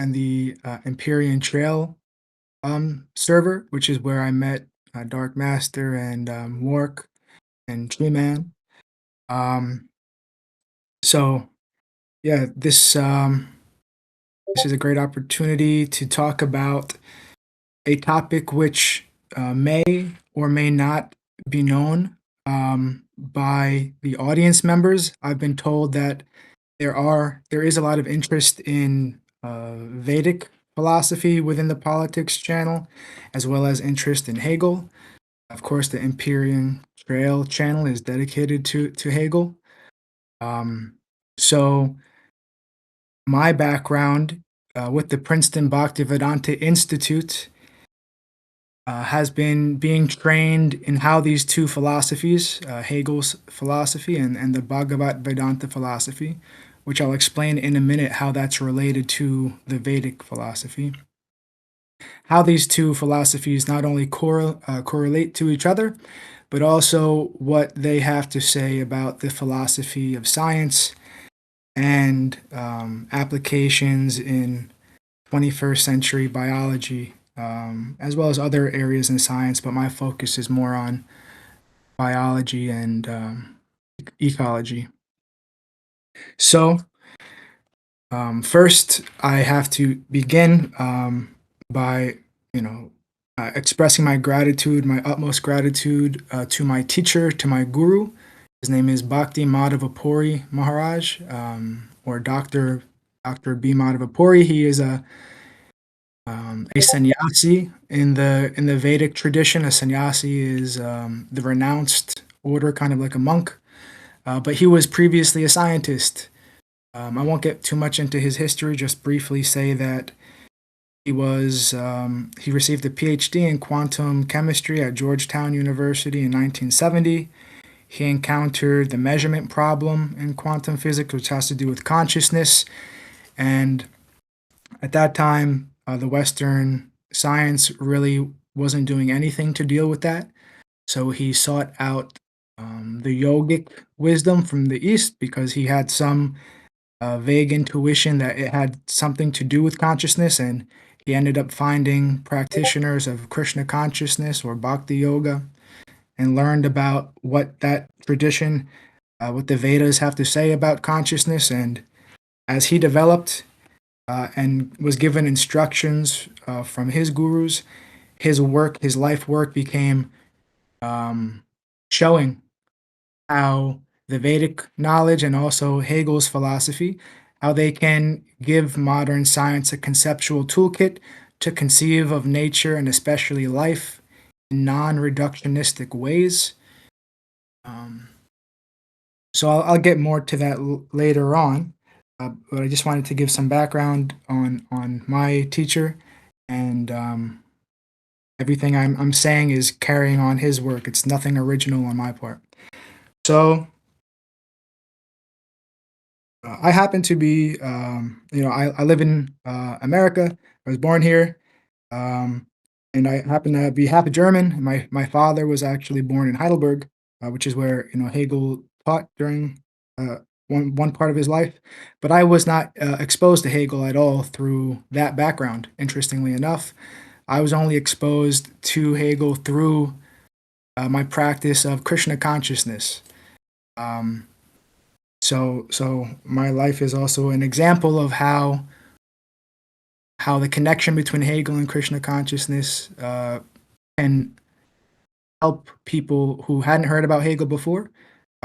and the Empyrean Trail server, which is where I met Dark Master and Mork and Tree Man. Um, so yeah, this is a great opportunity to talk about a topic which may or may not be known by the audience members. I've been told that there is a lot of interest in Vedic philosophy within the politics channel, as well as interest in Hegel. Of course, the Empyrean Trail channel is dedicated to Hegel. Um, so my background with the Princeton Bhaktivedanta Institute has been being trained in how these two philosophies, Hegel's philosophy and the Bhagavat Vedanta philosophy, which I'll explain in a minute how that's related to the Vedic philosophy, how these two philosophies not only correlate to each other, but also what they have to say about the philosophy of science and applications in 21st century biology, as well as other areas in science, but my focus is more on biology and ecology. So, first, I have to begin by, expressing my gratitude, my utmost gratitude to my teacher, to my guru. His name is Bhakti Madhavapuri Maharaj, or Dr. B. Madhavapuri. He is a sannyasi in the Vedic tradition. A sannyasi is the renounced order, kind of like a monk. But he was previously a scientist. I won't get too much into his history. Just briefly say that he received a PhD in quantum chemistry at Georgetown University in 1970. He encountered the measurement problem in quantum physics, which has to do with consciousness, and at that time, the Western science really wasn't doing anything to deal with that. So he sought out the yogic wisdom from the East because he had some vague intuition that it had something to do with consciousness, and he ended up finding practitioners of Krishna consciousness or Bhakti Yoga and learned about what that tradition, what the Vedas have to say about consciousness. And as he developed and was given instructions from his gurus, his life work became showing how the Vedic knowledge and also Hegel's philosophy, how they can give modern science a conceptual toolkit to conceive of nature and especially life in non-reductionistic ways. Um, so I'll get more to that later on, but I just wanted to give some background on my teacher, and everything I'm saying is carrying on his work. It's nothing original on my part. So I happen to be, I live in America. I was born here, um, and I happen to be half German. My father was actually born in Heidelberg, which is where Hegel taught during uh, one part of his life. But I was not exposed to Hegel at all through that background. Interestingly enough, I was only exposed to Hegel through my practice of Krishna consciousness. Um, so my life is also an example of how the connection between Hegel and Krishna consciousness can help people who hadn't heard about Hegel before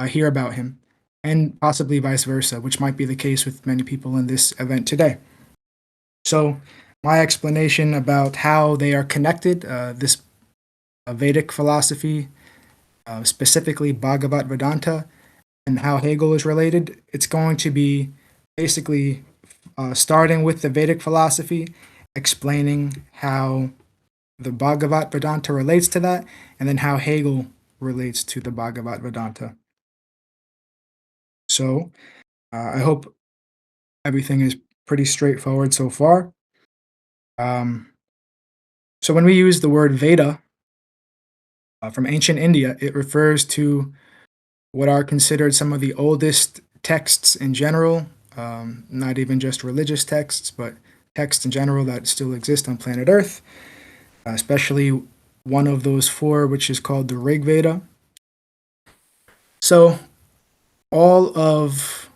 hear about him, and possibly vice versa, which might be the case with many people in this event today. So my explanation about how they are connected, this Vedic philosophy, specifically Bhagavat Vedanta, and how Hegel is related, it's going to be basically starting with the Vedic philosophy, explaining how the Bhagavat Vedanta relates to that, and then how Hegel relates to the Bhagavat Vedanta. So I hope everything is pretty straightforward so far. Um, so when we use the word Veda from ancient India, it refers to what are considered some of the oldest texts in general, not even just religious texts, but texts in general that still exist on planet Earth, especially one of those four, which is called the Rig Veda. So, all of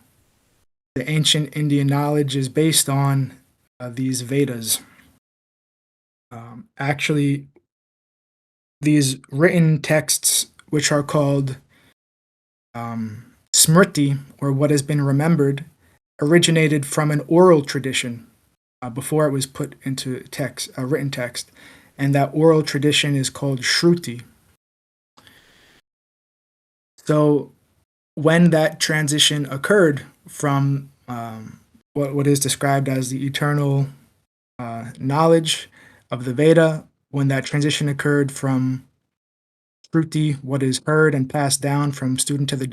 the ancient Indian knowledge is based on these Vedas. Actually, these written texts, which are called Smriti, or what has been remembered, originated from an oral tradition before it was put into text, written text, and that oral tradition is called Shruti. So, when that transition occurred from what is described as the eternal knowledge of the Veda, when that transition occurred from Shruti, what is heard and passed down from student to the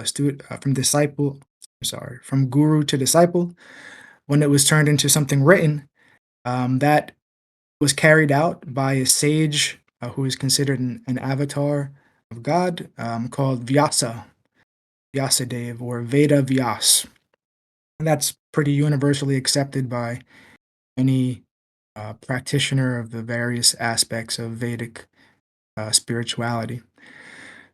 student from disciple, sorry, from guru to disciple, when it was turned into something written, that was carried out by a sage who is considered an avatar of God called Vyasadev, or Veda Vyas. And that's pretty universally accepted by any practitioner of the various aspects of Vedic spirituality.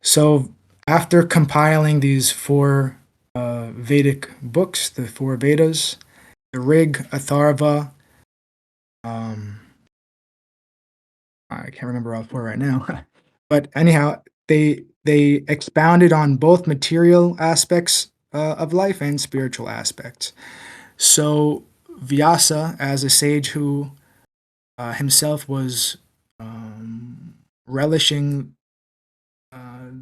So, after compiling these four Vedic books, the four Vedas, the Rig, Atharva, um, I can't remember all four right now, but anyhow, they expounded on both material aspects of life and spiritual aspects. So Vyasa, as a sage who himself was relishing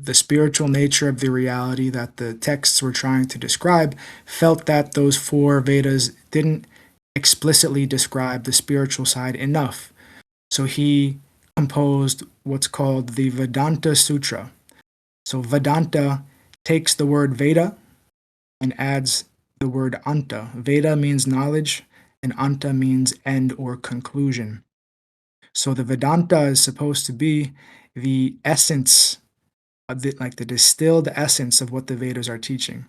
the spiritual nature of the reality that the texts were trying to describe, felt that those four Vedas didn't explicitly describe the spiritual side enough. So he composed what's called the Vedanta Sutra. So Vedanta takes the word Veda and adds the word Anta. Veda means knowledge, and Anta means end or conclusion. So the Vedanta is supposed to be the essence, like the distilled essence of what the Vedas are teaching.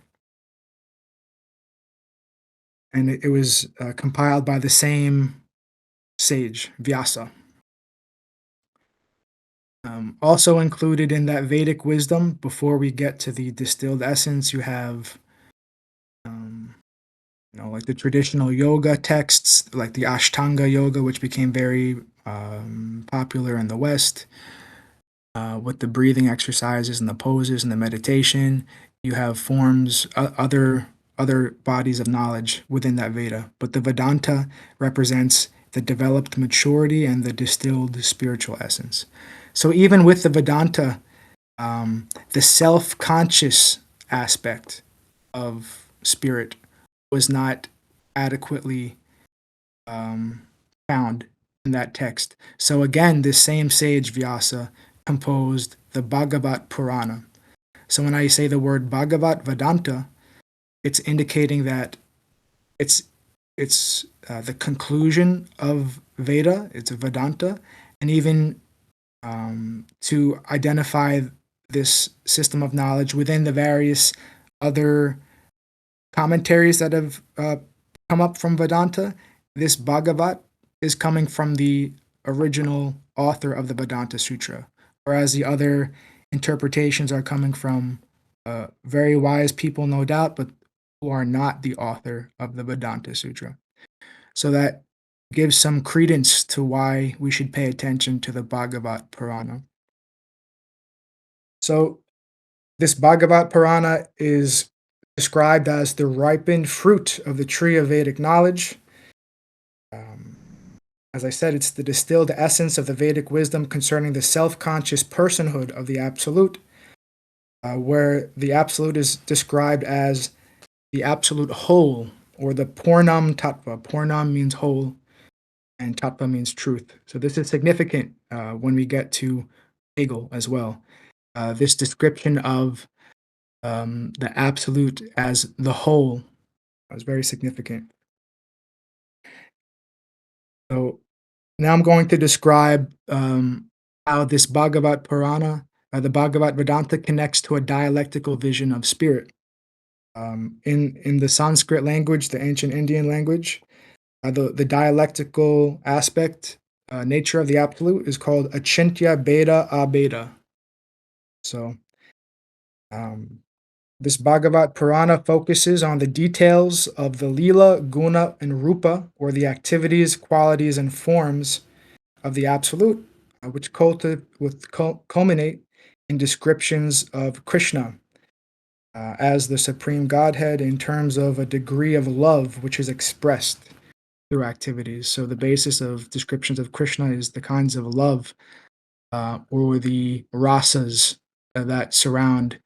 And it was compiled by the same sage, Vyasa. Also included in that Vedic wisdom, before we get to the distilled essence, you have, like the traditional yoga texts, like the Ashtanga yoga, which became very popular in the West, with the breathing exercises and the poses and the meditation. You have forms, other bodies of knowledge within that Veda, but the Vedanta represents the developed maturity and the distilled spiritual essence. So even with the Vedanta, the self-conscious aspect of spirit was not adequately found in that text. So again, this same sage Vyasa composed the Bhagavat Purana. So when I say the word Bhagavat Vedanta, it's indicating that it's the conclusion of Veda. It's a Vedanta, and even to identify this system of knowledge within the various other commentaries that have come up from Vedanta. This Bhagavat is coming from the original author of the Vedanta Sutra, whereas the other interpretations are coming from very wise people, no doubt, but who are not the author of the Vedanta Sutra. So that gives some credence to why we should pay attention to the Bhagavat Purana. So this Bhagavat Purana is described as the ripened fruit of the tree of Vedic knowledge. As I said, it's the distilled essence of the Vedic wisdom concerning the self-conscious personhood of the Absolute, where the Absolute is described as the Absolute Whole, or the Purnam Tattva. Purnam means whole, and Tattva means truth. So this is significant when we get to Hegel as well. This description of the Absolute as the whole is very significant. So now I'm going to describe how this Bhagavat Purana, the Bhagavat Vedanta, connects to a dialectical vision of spirit. In the Sanskrit language, the ancient Indian language, The dialectical aspect, nature of the absolute is called achintya beta abeda. So, um, this Bhagavat Purana focuses on the details of the Lila, Guna, and Rupa, or the activities, qualities, and forms of the Absolute, which culminate in descriptions of Krishna as the Supreme Godhead in terms of a degree of love which is expressed through activities. So the basis of descriptions of Krishna is the kinds of love or the rasas that surround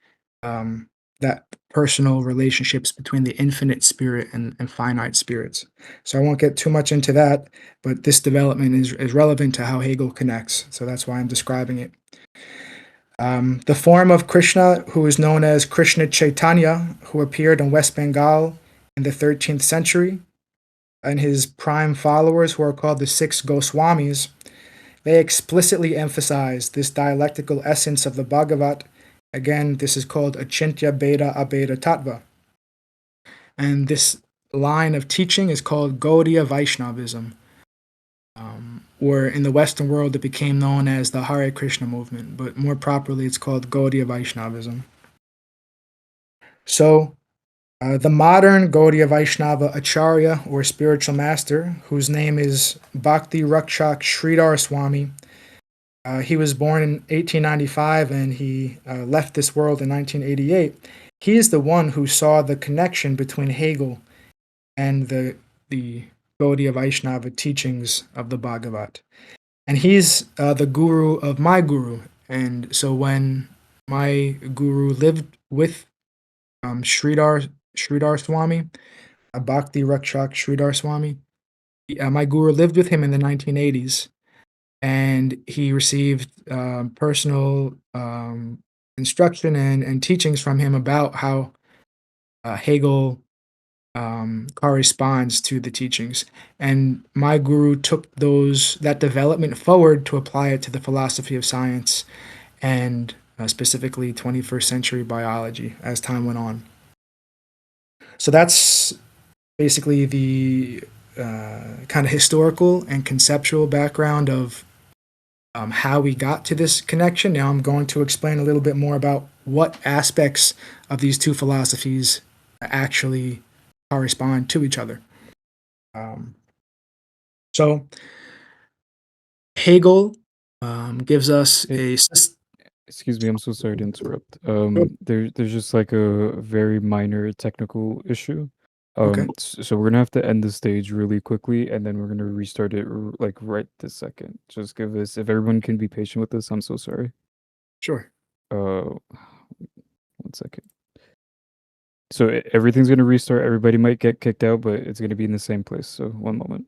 that personal relationships between the infinite spirit and finite spirits. So I won't get too much into that, but this development is relevant to how Hegel connects. So that's why I'm describing it. The form of Krishna, who is known as Krishna Chaitanya, who appeared in West Bengal in the 13th century, and his prime followers, who are called the six Goswamis, they explicitly emphasize this dialectical essence of the Bhagavat. Again, this is called Achintya Beda Abeda Tattva. And this line of teaching is called Gaudiya Vaishnavism, or in the Western world, it became known as the Hare Krishna movement, but more properly, it's called Gaudiya Vaishnavism. So, the modern Gaudiya Vaishnava Acharya, or spiritual master, whose name is Bhakti Rakshak Sridhar Swami, he was born in 1895 and he left this world in 1988. He is the one who saw the connection between Hegel and the Gaudiya Vaishnava teachings of the Bhagavat. And he's the guru of my guru. And so when my guru lived with Sridhar Swami, Bhakti Rakshak Sridhar Swami, my guru lived with him in the 1980s, and he received personal instruction and teachings from him about how Hegel corresponds to the teachings. And my guru took that development forward to apply it to the philosophy of science and specifically 21st century biology as time went on. So that's basically the kind of historical and conceptual background of how we got to this connection. Now I'm going to explain a little bit more about what aspects of these two philosophies actually correspond to each other. Um, so Hegel gives us Eh, a Excuse me, I'm so sorry to interrupt. There's just like a very minor technical issue. okay, So we're gonna have to end the stage really quickly, and then we're gonna restart it like right this second. Just give us, if everyone can be patient with us, I'm so sorry. sure. Uh, 1 second. So everything's gonna restart. Everybody might get kicked out, but it's gonna be in the same place. So 1 moment.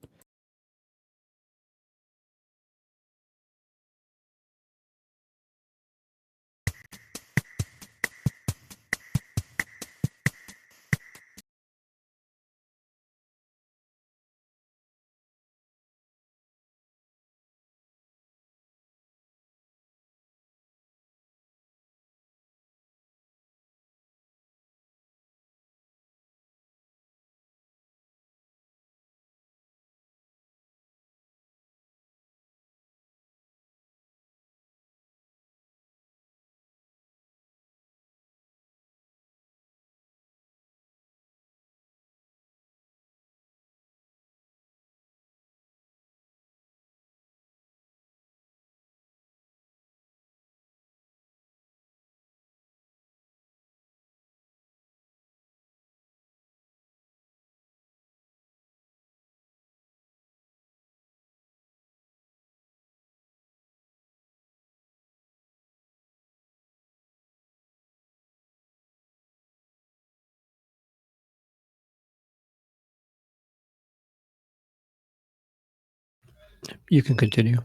You can continue.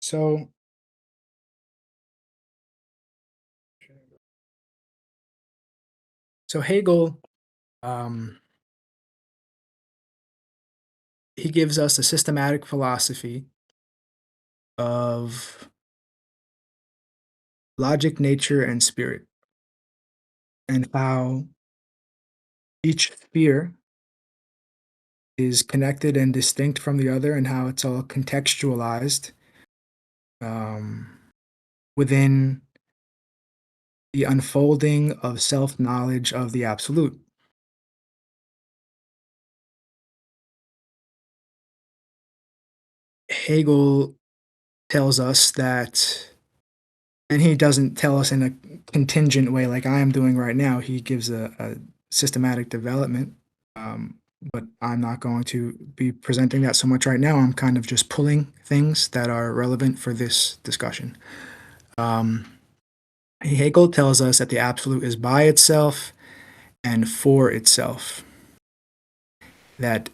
So Hegel, um, he gives us a systematic philosophy of logic, nature, and spirit, and how each sphere is connected and distinct from the other, and how it's all contextualized um, within the unfolding of self-knowledge of the Absolute. Hegel tells us that, and he doesn't tell us in a contingent way like I am doing right now. He gives a systematic development, but I'm not going to be presenting that so much right now. I'm kind of just pulling things that are relevant for this discussion. Hegel tells us that the Absolute is by itself and for itself, that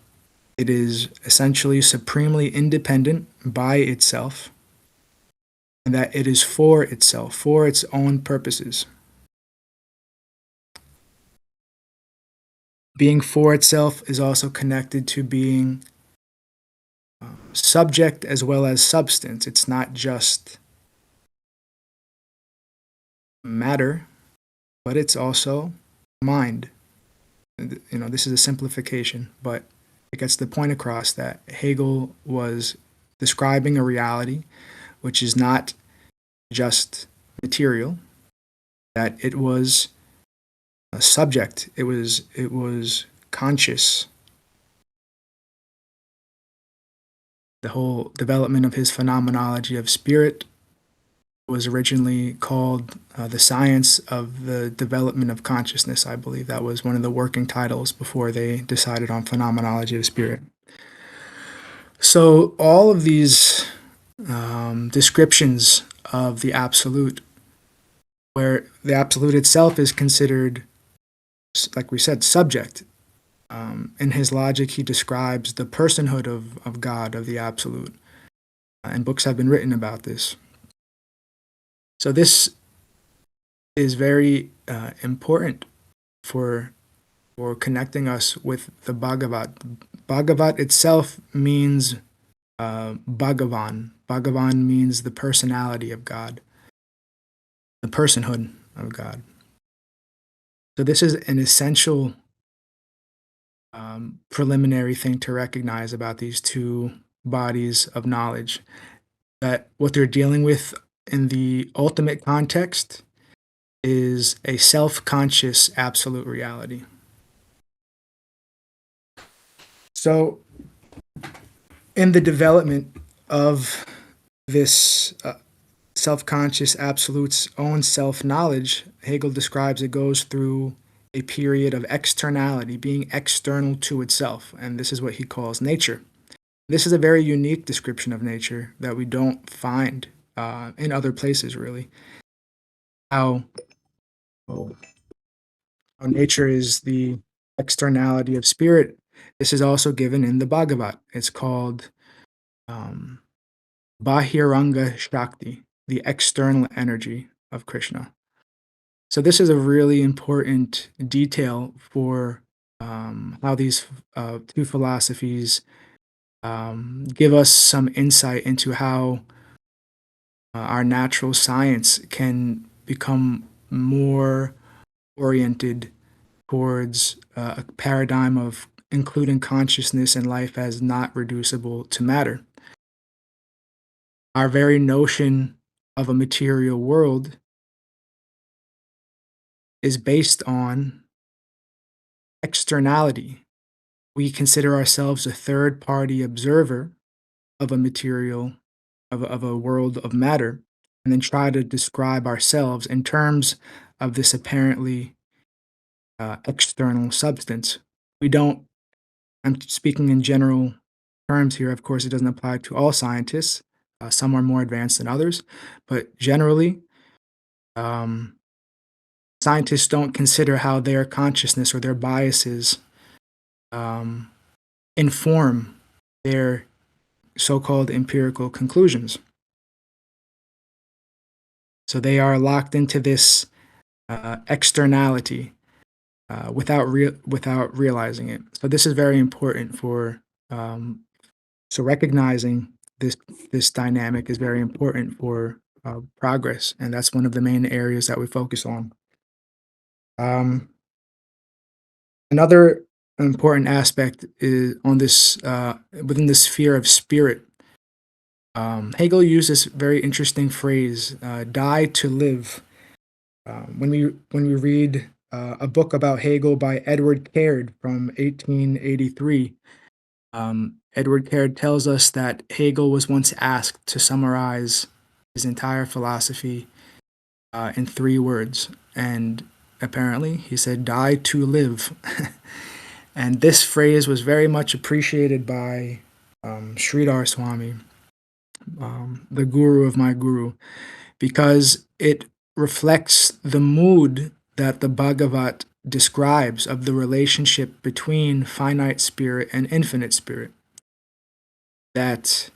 it is essentially supremely independent by itself, and that it is for itself, for its own purposes. Being for itself is also connected to being subject as well as substance. It's not just matter, but it's also mind. This is a simplification, but it gets the point across that Hegel was describing a reality which is not just material, that it was a subject, it was conscious. The whole development of his phenomenology of spirit was originally called the science of the development of consciousness. I believe that was one of the working titles before they decided on phenomenology of spirit. So all of these descriptions of the Absolute, where the Absolute itself is considered, like we said, subject. In his logic, he describes the personhood of God, of the Absolute, and books have been written about this. So this is very important for connecting us with the Bhagavat. Bhagavat itself means Bhagavan. Bhagavan means the personality of God, the personhood of God. So this is an essential preliminary thing to recognize about these two bodies of knowledge, that what they're dealing with in the ultimate context is a self-conscious absolute reality. So in the development of this self-conscious absolute's own self-knowledge, Hegel describes it goes through a period of externality, being external to itself, and this is what he calls nature. This is a very unique description of nature that we don't find in other places, really. How nature is the externality of spirit. This is also given in the Bhagavat. It's called Bahiranga Shakti, the external energy of Krishna. So this is a really important detail for how these two philosophies give us some insight into how our natural science can become more oriented towards a paradigm of including consciousness and life as not reducible to matter. Our very notion of a material world is based on externality. We consider ourselves a third-party observer of a material, of a world of matter, and then try to describe ourselves in terms of this apparently external substance. We don't, I'm speaking in general terms here, of course it doesn't apply to all scientists, some are more advanced than others, but generally, scientists don't consider how their consciousness or their biases inform their so-called empirical conclusions. So they are locked into this externality without realizing it. So this is very important for so recognizing this dynamic is very important for progress, and that's one of the main areas that we focus on. Another important aspect is on this within the sphere of spirit. Hegel used this very interesting phrase, "die to live." When we read a book about Hegel by Edward Caird from 1883, Edward Caird tells us that Hegel was once asked to summarize his entire philosophy in 3 words, and apparently he said, "Die to live." And this phrase was very much appreciated by Sridhar Swami, the guru of my guru, because it reflects the mood that the Bhagavat describes of the relationship between finite spirit and infinite spirit. That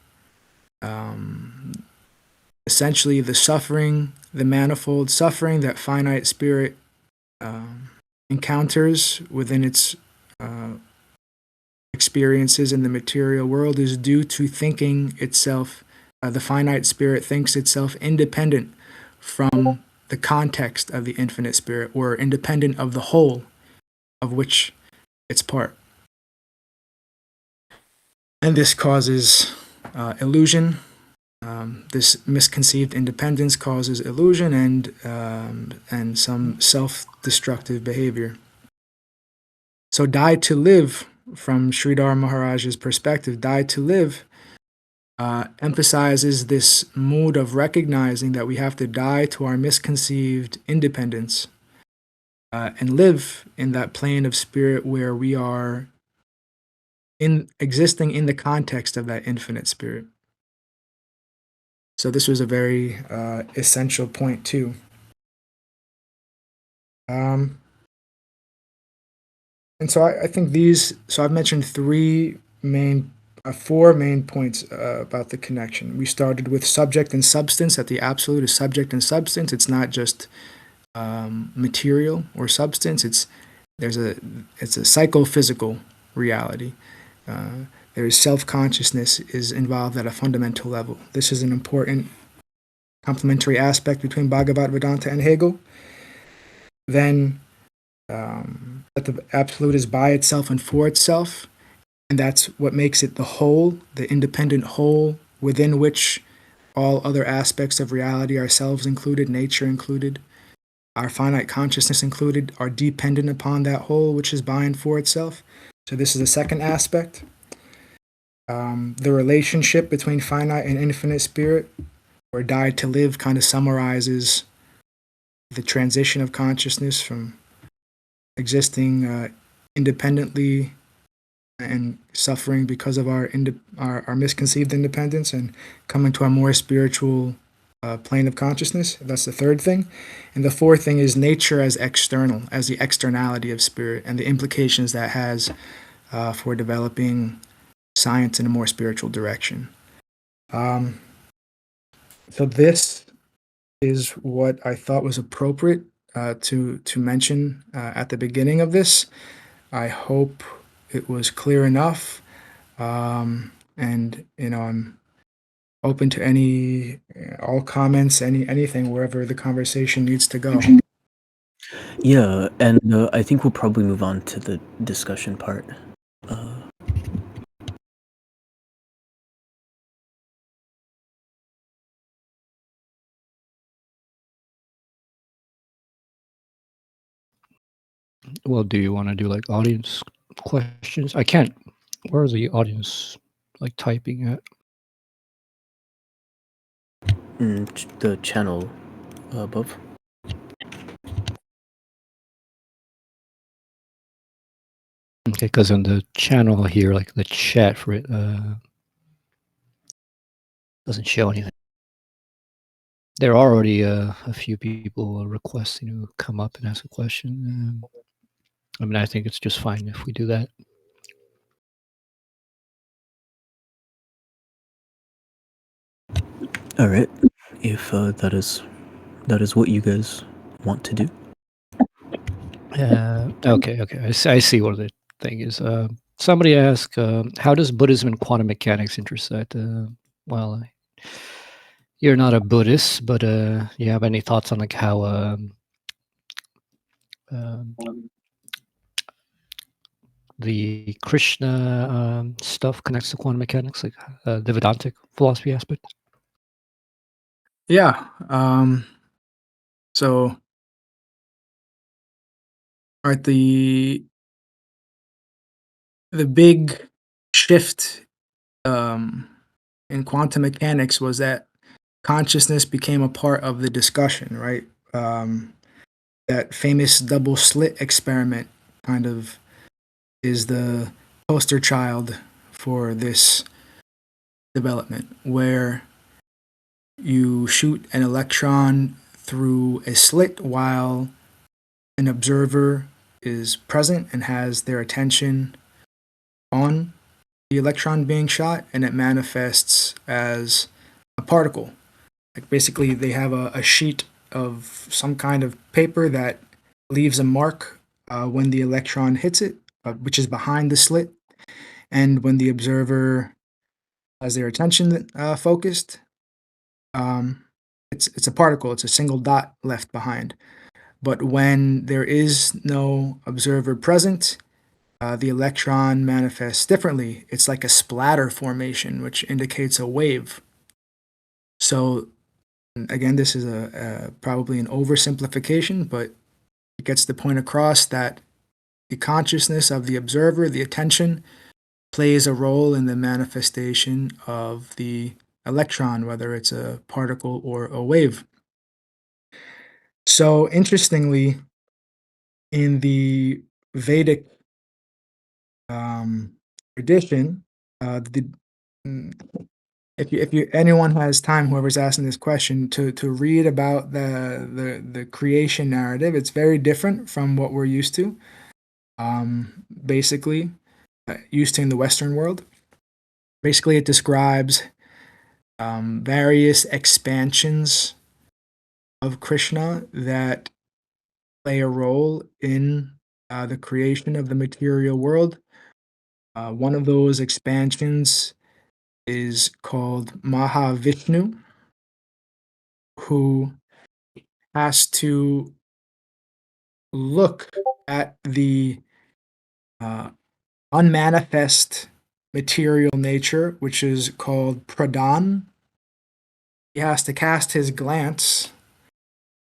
essentially the suffering, the manifold suffering that finite spirit encounters within its experiences in the material world is due to thinking itself, the finite spirit thinks itself independent from the context of the infinite spirit, or independent of the whole of which it's part. And this causes illusion. This misconceived independence causes illusion and some self-destructive behavior. So die to live, from Sridhar Maharaj's perspective, die to live emphasizes this mood of recognizing that we have to die to our misconceived independence and live in that plane of spirit where we are existing in the context of that infinite spirit. So this was a very essential point too. And so I think so I've mentioned four main points about the connection. We started with subject and substance, that the absolute is subject and substance. It's not just material or substance. It's a psychophysical reality. There is self-consciousness is involved at a fundamental level. This is an important complementary aspect between Bhagavat, Vedanta, and Hegel. Then that the absolute is by itself and for itself, and that's what makes it the whole, the independent whole within which all other aspects of reality, ourselves included, nature included, our finite consciousness included, are dependent upon that whole which is by and for itself. So this is the second aspect. The relationship between finite and infinite spirit, or die to live, kind of summarizes the transition of consciousness from existing independently and suffering because of our misconceived independence, and coming to a more spiritual plane of consciousness. That's the third thing. And the fourth thing is nature as external, as the externality of spirit, and the implications that has for developing science in a more spiritual direction. So this is what I thought was appropriate to mention at the beginning of this. I hope it was clear enough, and I'm open to all comments, anything, wherever the conversation needs to go. Yeah, and I think we'll probably move on to the discussion part. Well, do you want to do like audience questions? I can't. Where is the audience like typing at? The channel above. Okay, because on the channel here, like the chat for it doesn't show anything. There are already a few people requesting to come up and ask a question. I mean, I think it's just fine if we do that. All right, if that is what you guys want to do. Okay. I see what the thing is. Somebody asked, how does Buddhism and quantum mechanics intersect? Well, you're not a Buddhist, but you have any thoughts on like how the Krishna stuff connects to quantum mechanics, like the Vedantic philosophy aspect? Yeah. So, right, the big shift in quantum mechanics was that consciousness became a part of the discussion, right? That famous double slit experiment kind of is the poster child for this development, where you shoot an electron through a slit while an observer is present and has their attention on the electron being shot, and it manifests as a particle. Like basically, they have a sheet of some kind of paper that leaves a mark when the electron hits it, which is behind the slit. And when the observer has their attention focused, it's a particle. It's a single dot left behind. But when there is no observer present, the electron manifests differently. It's like a splatter formation, which indicates a wave. So again, this is probably an oversimplification, but it gets the point across that the consciousness of the observer, the attention, plays a role in the manifestation of the electron, whether it's a particle or a wave. So interestingly, in the Vedic tradition, mm, if anyone has time, whoever's asking this question, to read about the creation narrative, it's very different from what we're used to. Basically, used to in the Western world. Basically, it describes various expansions of Krishna that play a role in the creation of the material world. One of those expansions is called Mahavishnu, who has to look at the uh, unmanifest material nature, which is called pradhan. He has to cast his glance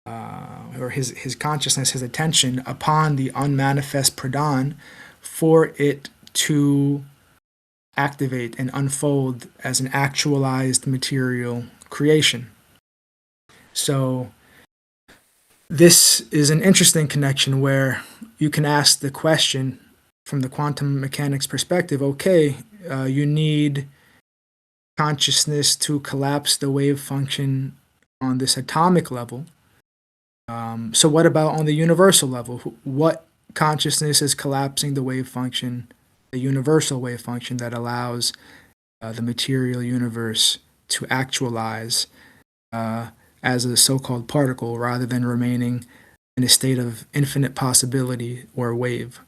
or his consciousness, his attention upon the unmanifest pradhan for it to activate and unfold as an actualized material creation. So this is an interesting connection where you can ask the question from the quantum mechanics perspective, okay, you need consciousness to collapse the wave function on this atomic level. So what about on the universal level? What consciousness is collapsing the wave function, the universal wave function that allows the material universe to actualize as a so-called particle rather than remaining in a state of infinite possibility or wave?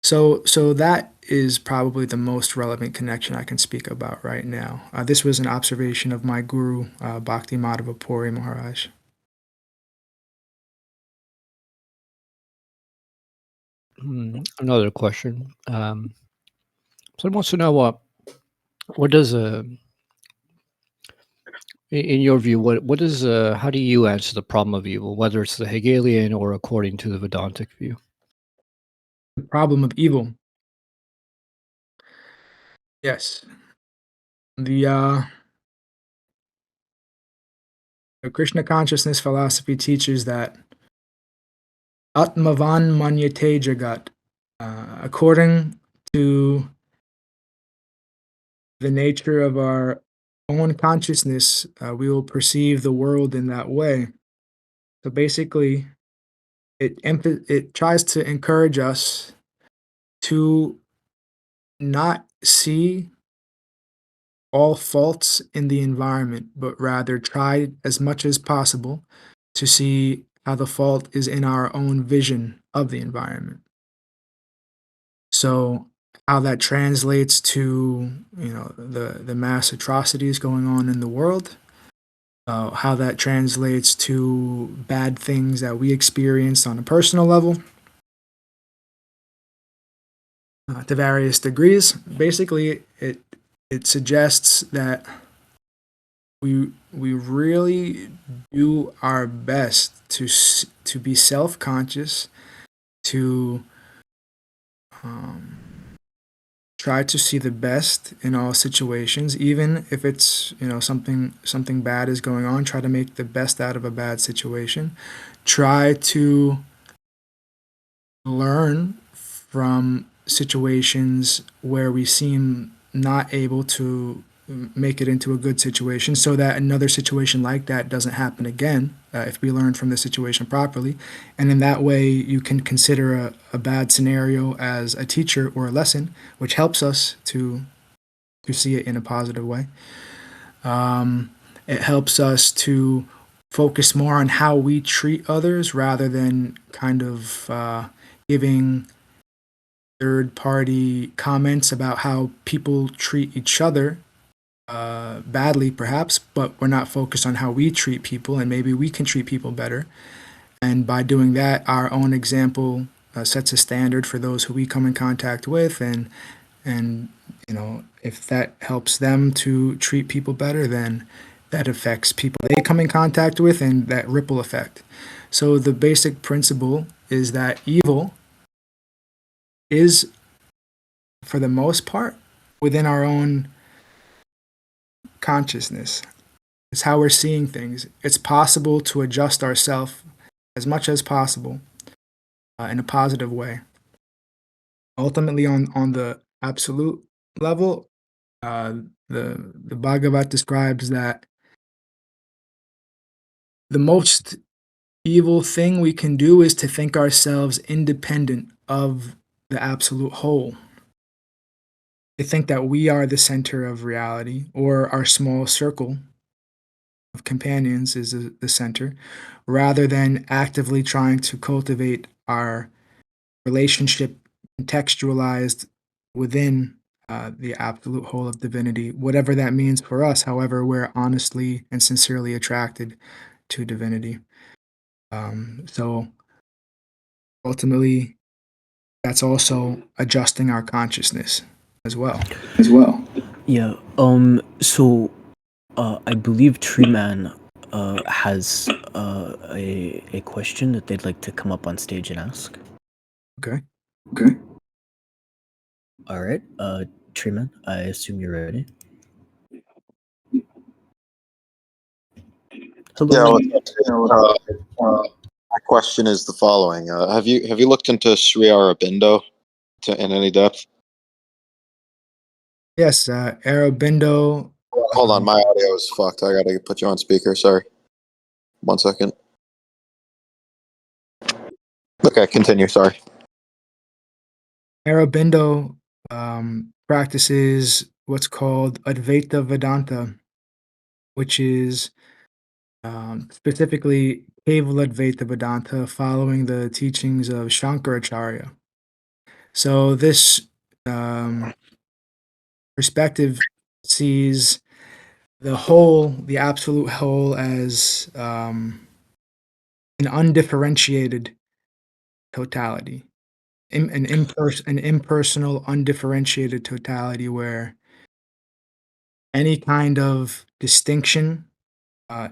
So that is probably the most relevant connection I can speak about right now. This was an observation of my guru, Bhakti Madhava Puri Maharaj. Another question. Someone wants to know what does in your view, what is how do you answer the problem of evil, whether it's the Hegelian or according to the Vedantic view? The problem of evil. Yes. The Krishna consciousness philosophy teaches that Atmavan Manyate Jagat, according to the nature of our own consciousness, we will perceive the world in that way. So basically, it tries to encourage us to not see all faults in the environment, but rather try as much as possible to see how the fault is in our own vision of the environment. So how that translates to the mass atrocities going on in the world, how that translates to bad things that we experience on a personal level. to various degrees. Basically, it suggests that we really do our best to be self-conscious, to try to see the best in all situations, even if it's something bad is going on. Try to make the best out of a bad situation. Try to learn from situations where we seem not able to make it into a good situation, so that another situation like that doesn't happen again, if we learn from the situation properly. And in that way, you can consider a bad scenario as a teacher or a lesson, which helps us to see it in a positive way. It helps us to focus more on how we treat others rather than kind of giving third-party comments about how people treat each other badly, perhaps, but we're not focused on how we treat people, and maybe we can treat people better. And by doing that, our own example sets a standard for those who we come in contact with, and if that helps them to treat people better, then that affects people they come in contact with, and that ripple effect. So the basic principle is that evil is, for the most part, within our own consciousness. It's how we're seeing things. It's possible to adjust ourselves as much as possible in a positive way. Ultimately, on the absolute level, the Bhagavat describes that the most evil thing we can do is to think ourselves independent of the absolute whole. To think that we are the center of reality, or our small circle of companions is the center, rather than actively trying to cultivate our relationship contextualized within the absolute whole of divinity, whatever that means for us, however we're honestly and sincerely attracted to divinity. So ultimately, that's also adjusting our consciousness as well. Yeah. So, I believe Treeman has a question that they'd like to come up on stage and ask. Okay. All right. Treeman, I assume you're ready. Hello. My question is the following: have you looked into Sri Aurobindo in any depth? Yes, Aurobindo. Hold on, my audio is fucked. I gotta put you on speaker. Sorry, 1 second. Okay, continue. Sorry. Aurobindo practices what's called Advaita Vedanta, which is specifically Kevala Advaita Vedanta, following the teachings of Shankaracharya. So this perspective sees the whole, the absolute whole, as an undifferentiated totality, an impersonal, undifferentiated totality where any kind of distinction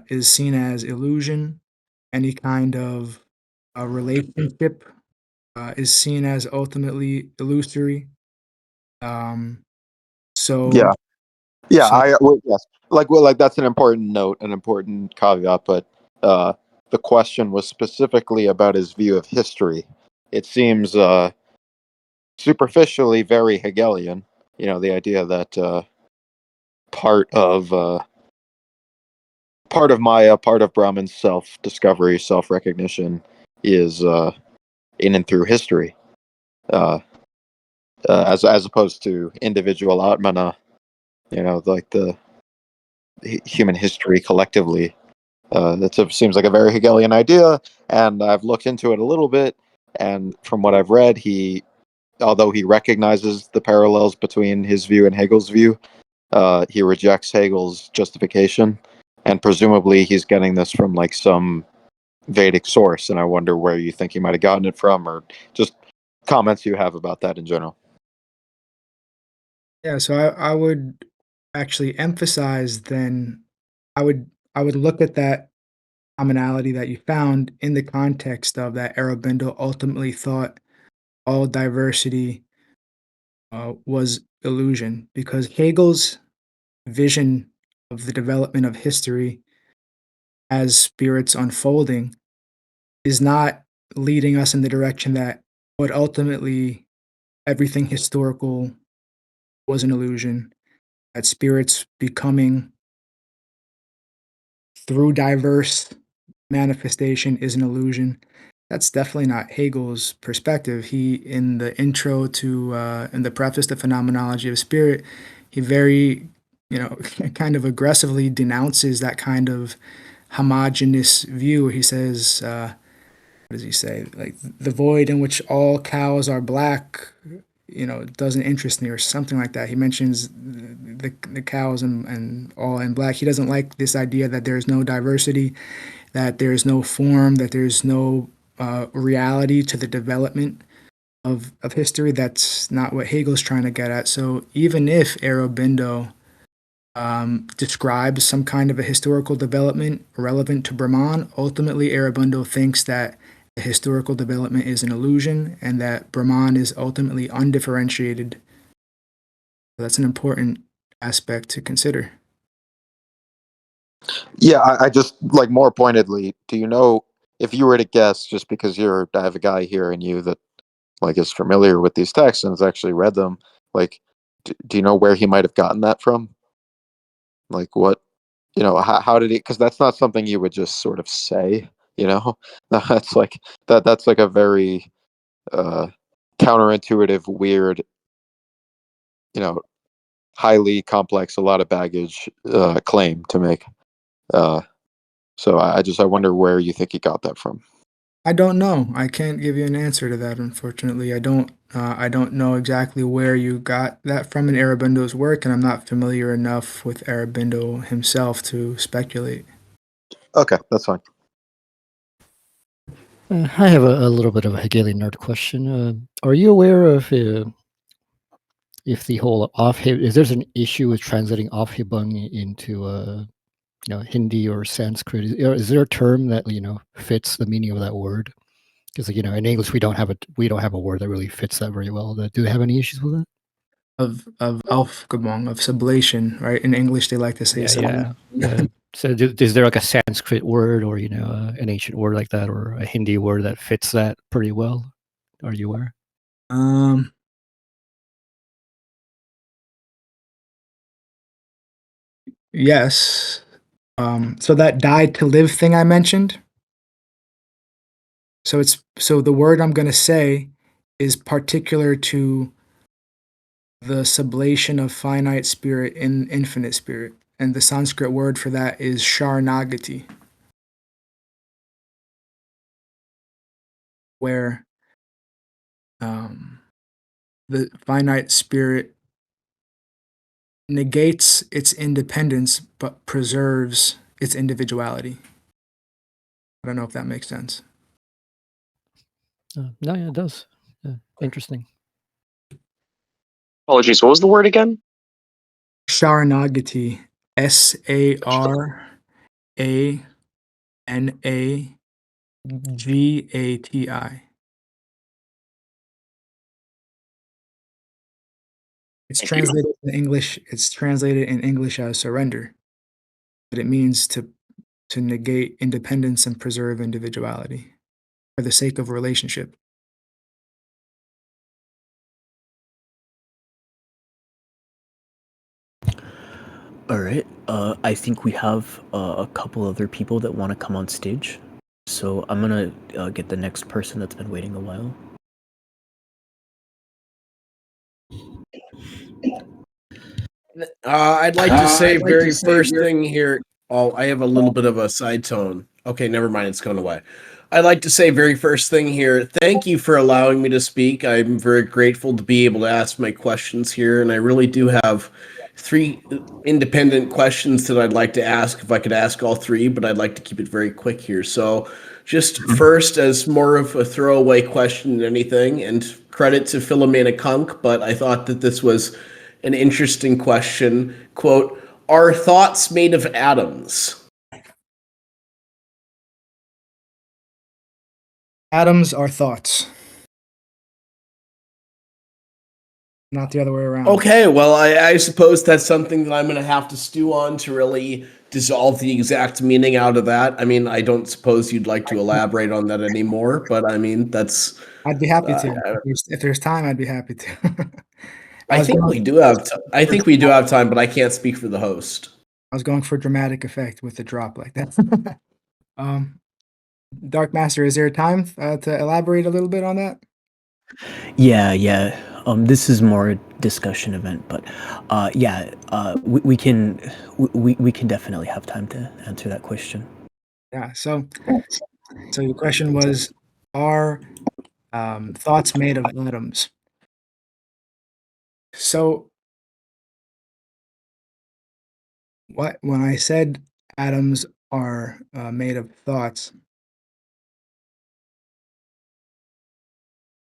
is seen as illusion. Any kind of relationship is seen as ultimately illusory. So Yeah, yeah. so Yes. Like that's an important note, an important caveat. But the question was specifically about his view of history. It seems superficially very Hegelian. You know, the idea that part of Maya, part of Brahman's self-discovery, self-recognition is in and through history, uh, as opposed to individual atmana. You know, like the human history collectively. Seems like a very Hegelian idea, and I've looked into it a little bit. And from what I've read, although he recognizes the parallels between his view and Hegel's view, he rejects Hegel's justification, and presumably he's getting this from like some Vedic source. And I wonder where you think he might have gotten it from, or just comments you have about that in general. Yeah, so I would actually emphasize then I would look at that commonality that you found in the context of that Aurobindo ultimately thought all diversity was illusion, because Hegel's vision of the development of history as spirits unfolding is not leading us in the direction that what ultimately everything historical was an illusion, that spirits becoming through diverse manifestation is an illusion. That's definitely not Hegel's perspective. He, in the intro to, in the preface to Phenomenology of Spirit, he very, kind of aggressively denounces that kind of homogeneous view. He says, what does he say? Like, the void in which all cows are black, doesn't interest me, or something like that. He mentions the cows and all in black. He doesn't like this idea that there's no diversity, that there's no form, that there's no reality to the development of history. That's not what Hegel's trying to get at. So even if Aurobindo describes some kind of a historical development relevant to Brahman, ultimately Aurobindo thinks that the historical development is an illusion and that Brahman is ultimately undifferentiated. That's an important aspect to consider. Yeah, I just like more pointedly, do you know if you were to guess, just because I have a guy here and you that like is familiar with these texts and has actually read them, like, do you know where he might have gotten that from? Like what, how did he? Because that's not something you would just sort of say, you know. That's like that's like a very uh, counterintuitive, weird, you know, highly complex, a lot of baggage claim to make. Uh, so I wonder where you think he got that from. I don't know. I can't give you an answer to that, unfortunately. I don't know exactly where you got that from in Aurobindo's work, and I'm not familiar enough with Aurobindo himself to speculate. Okay, that's fine. I have a little bit of a Hegelian nerd question. Are you aware of if the whole if there's an issue with translating Aufhebung into Hindi or Sanskrit? Is there a term that fits the meaning of that word? Because in English we don't have a word that really fits that very well. Do they have any issues with that? Of Aufgebung, of sublation, right? In English, they like to say sublation. Yeah. So is there like a Sanskrit word or an ancient word like that, or a Hindi word that fits that pretty well? Are you aware? Um, yes. So that died to live thing I mentioned. So the word I'm going to say is particular to the sublation of finite spirit in infinite spirit, and the Sanskrit word for that is Sharanagati, where the finite spirit negates its independence but preserves its individuality. I don't know if that makes sense. No, yeah, it does. Interesting. Apologies. What was the word again? Sharanagati, Saranagati. It's Thank you. translated in English. It's translated in English as surrender, but it means to negate independence and preserve individuality for the sake of relationship. All right. I think we have a couple other people that want to come on stage. So I'm going to get the next person that's been waiting a while. I'd like to say very first thing here. Oh, I have a little bit of a side tone. Okay, never mind. It's going away. I'd like to say very first thing here. Thank you for allowing me to speak. I'm very grateful to be able to ask my questions here, and I really do have 3 independent questions that I'd like to ask. If I could ask all 3, but I'd like to keep it very quick here. So, just first, as more of a throwaway question than anything, and credit to Philomena Kunk, but I thought that this was an interesting question. Quote, are thoughts made of atoms? Atoms are thoughts, not the other way around. Okay, well, I suppose that's something that I'm going to have to stew on to really dissolve the exact meaning out of that. I mean, I don't suppose you'd like to elaborate on that anymore, but I mean, that's. I'd be happy to. If there's time, I'd be happy to. I think we do have. I think we do have time, but I can't speak for the host. I was going for dramatic effect with the drop like that. Dark Master, is there time to elaborate a little bit on that? Yeah. This is more a discussion event, but we can definitely have time to answer that question. Yeah. So your question was, are thoughts made of atoms? So when I said atoms are made of thoughts,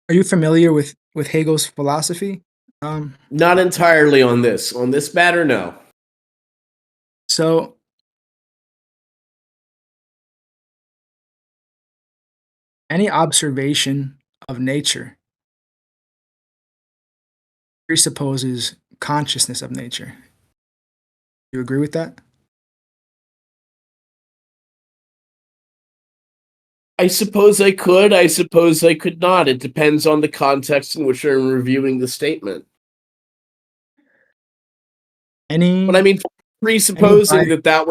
are you familiar with Hegel's philosophy? Not entirely on this. On this matter, no. So any observation of nature presupposes consciousness of nature. You agree with that? I suppose I could. I suppose I could not. It depends on the context in which I'm reviewing the statement. But I mean, presupposing that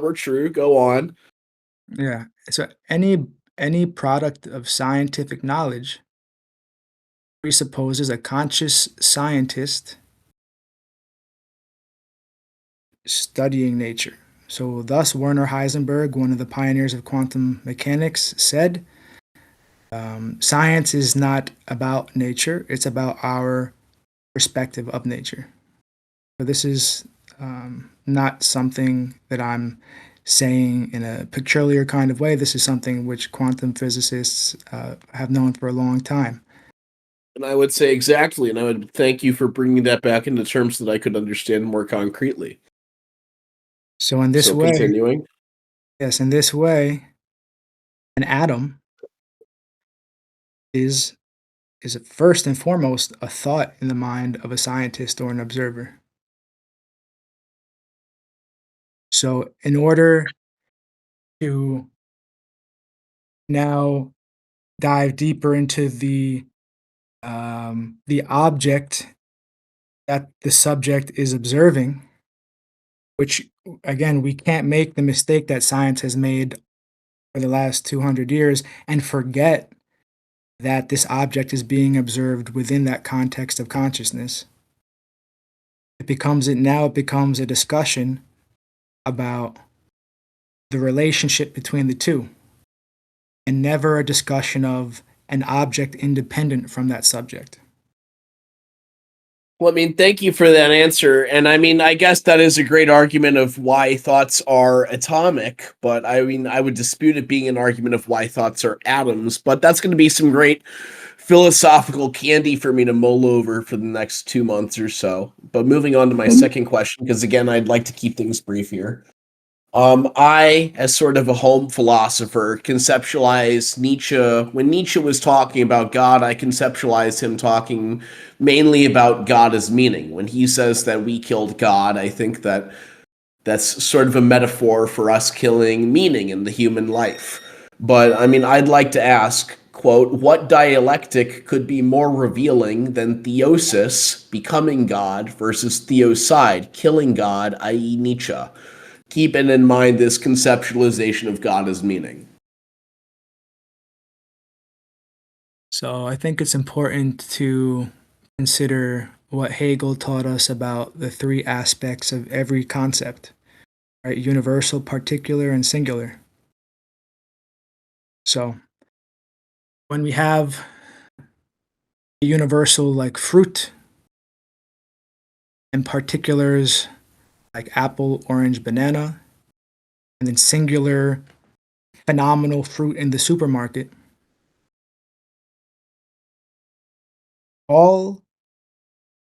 were true, go on. Yeah. So any product of scientific knowledge presupposes a conscious scientist studying nature. So thus Werner Heisenberg, one of the pioneers of quantum mechanics, said, science is not about nature, it's about our perspective of nature. So this is not something that I'm saying in a peculiar kind of way. This is something which quantum physicists have known for a long time. And I would say exactly, and I would thank you for bringing that back into terms that I could understand more concretely. So in this way, continuing. Yes, in this way, an atom is first and foremost a thought in the mind of a scientist or an observer. So in order to now dive deeper into the object that the subject is observing, which again, we can't make the mistake that science has made for the last 200 years and forget that this object is being observed within that context of consciousness. It becomes a discussion about the relationship between the two, and never a discussion of an object independent from that subject. Well, I mean, thank you for that answer. And I mean, I guess that is a great argument of why thoughts are atomic, but I mean, I would dispute it being an argument of why thoughts are atoms, but that's going to be some great philosophical candy for me to mull over for the next 2 months or so. But moving on to my second question, because again, I'd like to keep things brief here. I, as sort of a home philosopher, conceptualize Nietzsche. When Nietzsche was talking about God, I conceptualized him talking mainly about God as meaning. When he says that we killed God, I think that that's sort of a metaphor for us killing meaning in the human life. But I mean, I'd like to ask, quote, what dialectic could be more revealing than theosis, becoming God, versus theocide, killing God, i.e. Nietzsche? Keeping in mind this conceptualization of God as meaning. So I think it's important to consider what Hegel taught us about the three aspects of every concept, right? Universal, particular, and singular. So when we have a universal like fruit and particulars like apple, orange, banana, and then singular phenomenal fruit in the supermarket, all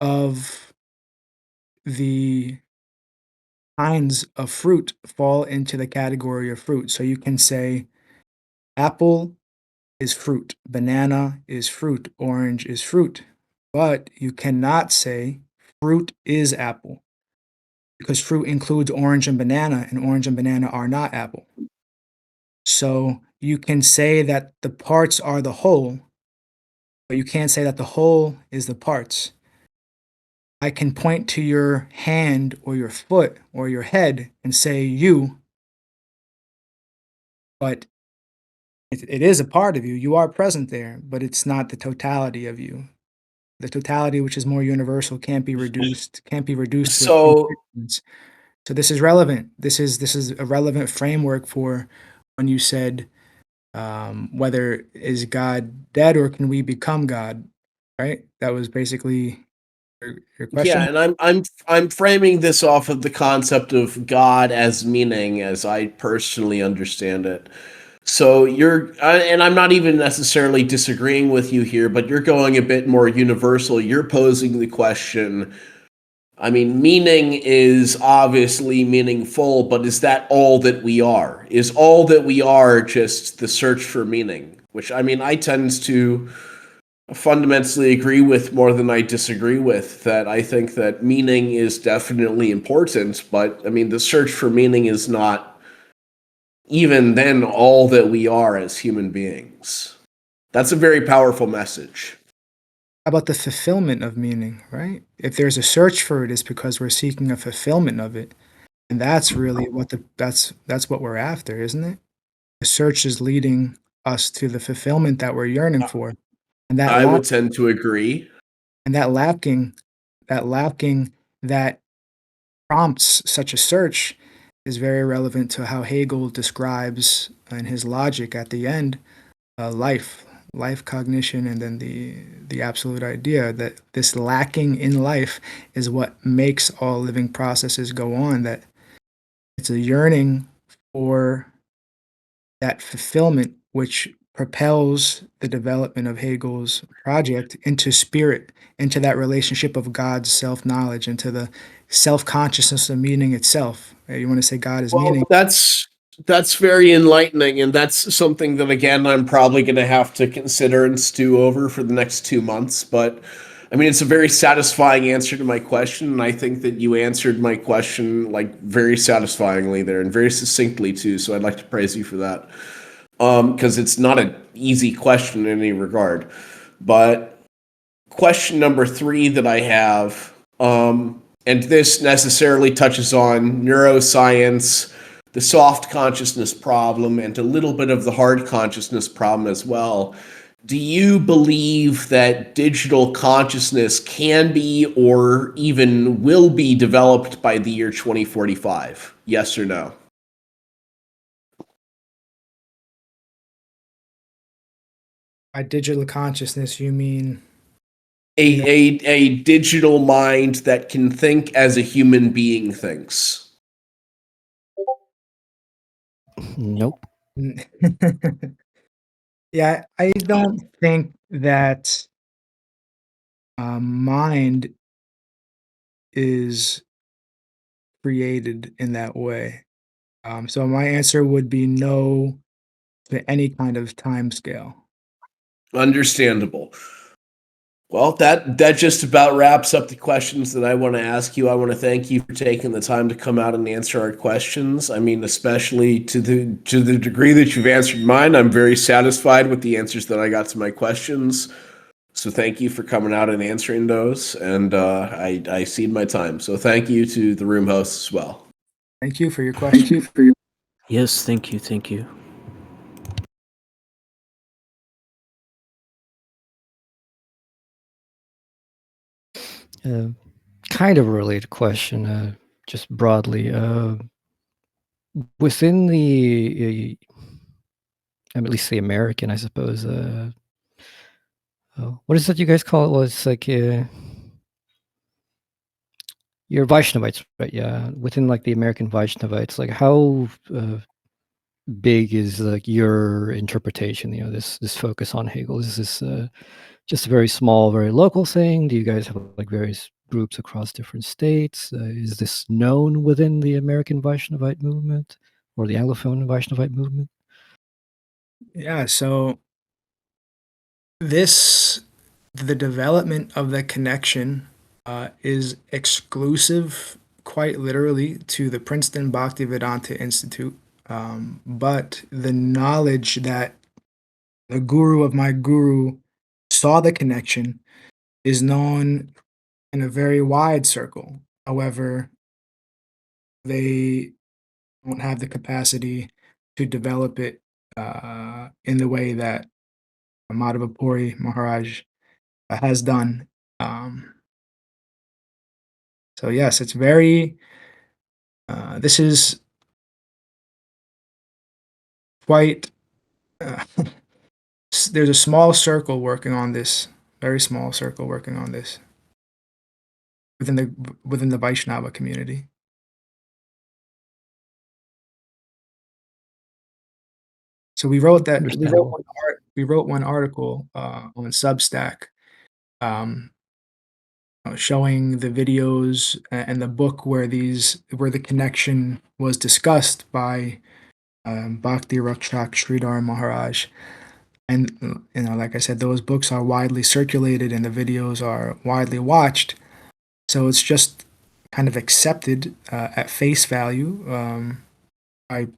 of the kinds of fruit fall into the category of fruit. So you can say apple is fruit, banana is fruit, orange is fruit. But you cannot say fruit is apple, because fruit includes orange and orange and banana are not apple. So you can say that the parts are the whole, but you can't say that the whole is the parts. I can point to your hand or your foot or your head and say you, but it is a part of you. You are present there, but it's not the totality of you. The totality, which is more universal, can't be reduced with So insignificance. So this is relevant. This is a relevant framework for when you said whether is God dead or can we become God, right? That was basically your question. yeah, and I'm framing this off of the concept of God as meaning, as I personally understand it. So and I'm not even necessarily disagreeing with you here, but you're going a bit more universal. You're posing the question. I mean, meaning is obviously meaningful, but is that all that we are? Is all that we are just the search for meaning? Which, I mean, I tend to fundamentally agree with more than I disagree with. That I think that meaning is definitely important, but I mean, the search for meaning is not even then all that we are as human beings. That's a very powerful message. How about the fulfillment of meaning, right? If there's a search for it, it's because we're seeking a fulfillment of it. And that's really that's what we're after, isn't it? The search is leading us to the fulfillment that we're yearning for. And that I would tend to agree. and that lacking that prompts such a search is very relevant to how Hegel describes in his logic at the end life cognition, and then the absolute idea that this lacking in life is what makes all living processes go on, that it's a yearning for that fulfillment which propels the development of Hegel's project into spirit, into that relationship of God's self-knowledge, into the self-consciousness of meaning itself. You want to say God is meaning? That's very enlightening, and that's something that again I'm probably going to have to consider and stew over for the next 2 months. But I mean, it's a very satisfying answer to my question, and I think that you answered my question like very satisfyingly there and very succinctly too. So I'd like to praise you for that, because it's not an easy question in any regard. But question number 3 that I have, and this necessarily touches on neuroscience, the soft consciousness problem, and a little bit of the hard consciousness problem as well. Do you believe that digital consciousness can be or even will be developed by the year 2045? Yes or no? By digital consciousness, you mean A digital mind that can think as a human being thinks. Nope. Yeah, I don't think that mind is created in that way. So my answer would be no to any kind of time scale. Understandable. Well, that just about wraps up the questions that I want to ask you. I want to thank you for taking the time to come out and answer our questions. I mean, especially to the degree that you've answered mine, I'm very satisfied with the answers that I got to my questions. So thank you for coming out and answering those. And I cede my time. So thank you to the room hosts as well. Thank you for your question. Yes, thank you, thank you. Kind of a related question, just broadly. Within the, at least the American, I suppose. What is that you guys call it? Well, it's like you're Vaishnavites, right? Yeah, within like the American Vaishnavites, like how big is like your interpretation? You know, this focus on Hegel, is this just a very small, very local thing? Do you guys have like various groups across different states? Is this known within the American Vaishnavite movement or the Anglophone Vaishnavite movement? Yeah, so the development of the connection is exclusive, quite literally, to the Princeton Bhaktivedanta Institute. But the knowledge that the guru of my guru saw the connection is known in a very wide circle. However, they don't have the capacity to develop it in the way that Madhavapuri Maharaj has done. Um, so yes, it's very. This is quite. Uh, there's a small circle working on this. Very small circle working on this within the Vaishnava community. So we wrote that. Understandable. We wrote one article on Substack, um, showing the videos and the book where the connection was discussed by Bhakti Rakshak Sridhar Maharaj. And like I said, those books are widely circulated and the videos are widely watched. So it's just kind of accepted at face value by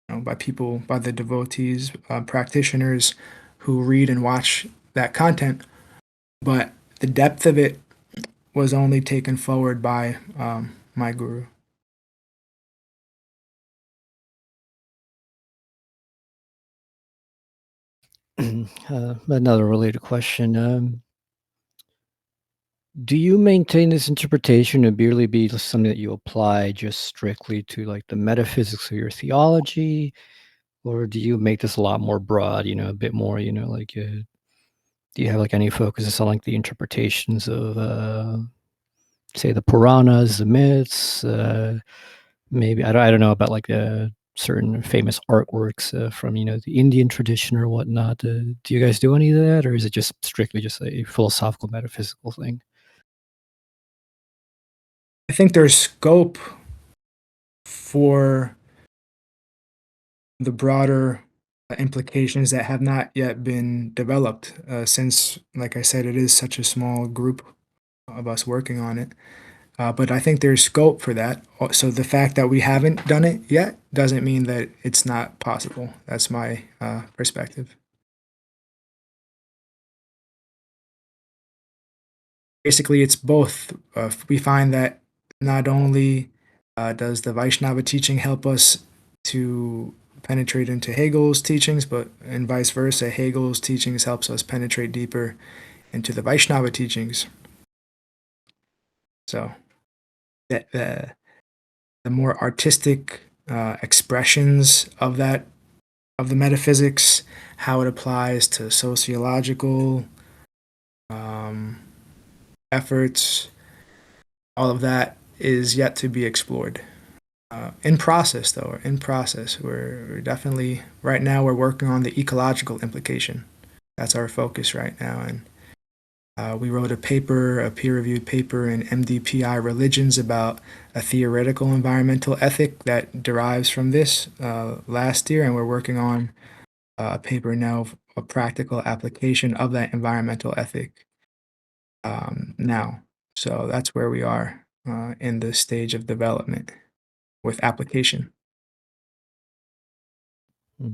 by people, by the devotees, practitioners who read and watch that content. But the depth of it was only taken forward by my guru. Another related question. Do you maintain this interpretation to merely be something that you apply just strictly to like the metaphysics of your theology? Or do you make this a lot more broad, a bit more, like, do you have like any focuses on like the interpretations of, say, the Puranas, the myths, maybe, I don't know about like certain famous artworks from, the Indian tradition or whatnot. Do you guys do any of that? Or is it just strictly just a philosophical, metaphysical thing? I think there's scope for the broader implications that have not yet been developed, since, like I said, it is such a small group of us working on it. But I think there's scope for that. So the fact that we haven't done it yet doesn't mean that it's not possible. That's my perspective. Basically, it's both. We find that not only does the Vaishnava teaching help us to penetrate into Hegel's teachings, but and vice versa, Hegel's teachings helps us penetrate deeper into the Vaishnava teachings. So that the more artistic expressions of the metaphysics, how it applies to sociological efforts, all of that is yet to be explored. In process, though, in process, we're definitely right now we're working on the ecological implication. That's our focus right now, and we wrote a peer-reviewed paper in MDPI Religions about a theoretical environmental ethic that derives from this last year, and we're working on a paper now of a practical application of that environmental ethic now. So that's where we are in the stage of development with application.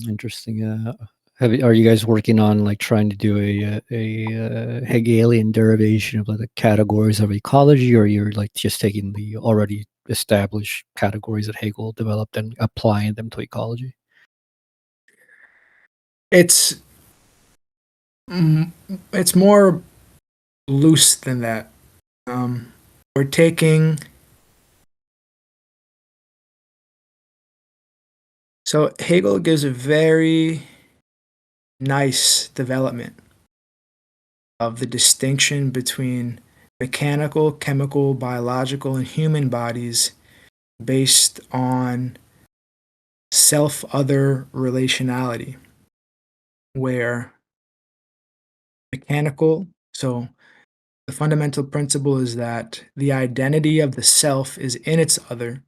Interesting. Are you guys working on like trying to do a Hegelian derivation of like the categories of ecology, or you're like just taking the already established categories that Hegel developed and applying them to ecology? It's it's more loose than that. We're taking so Hegel gives a very nice development of the distinction between mechanical, chemical, biological, and human bodies based on self-other relationality, where mechanical, so The fundamental principle is that the identity of the self is in its other,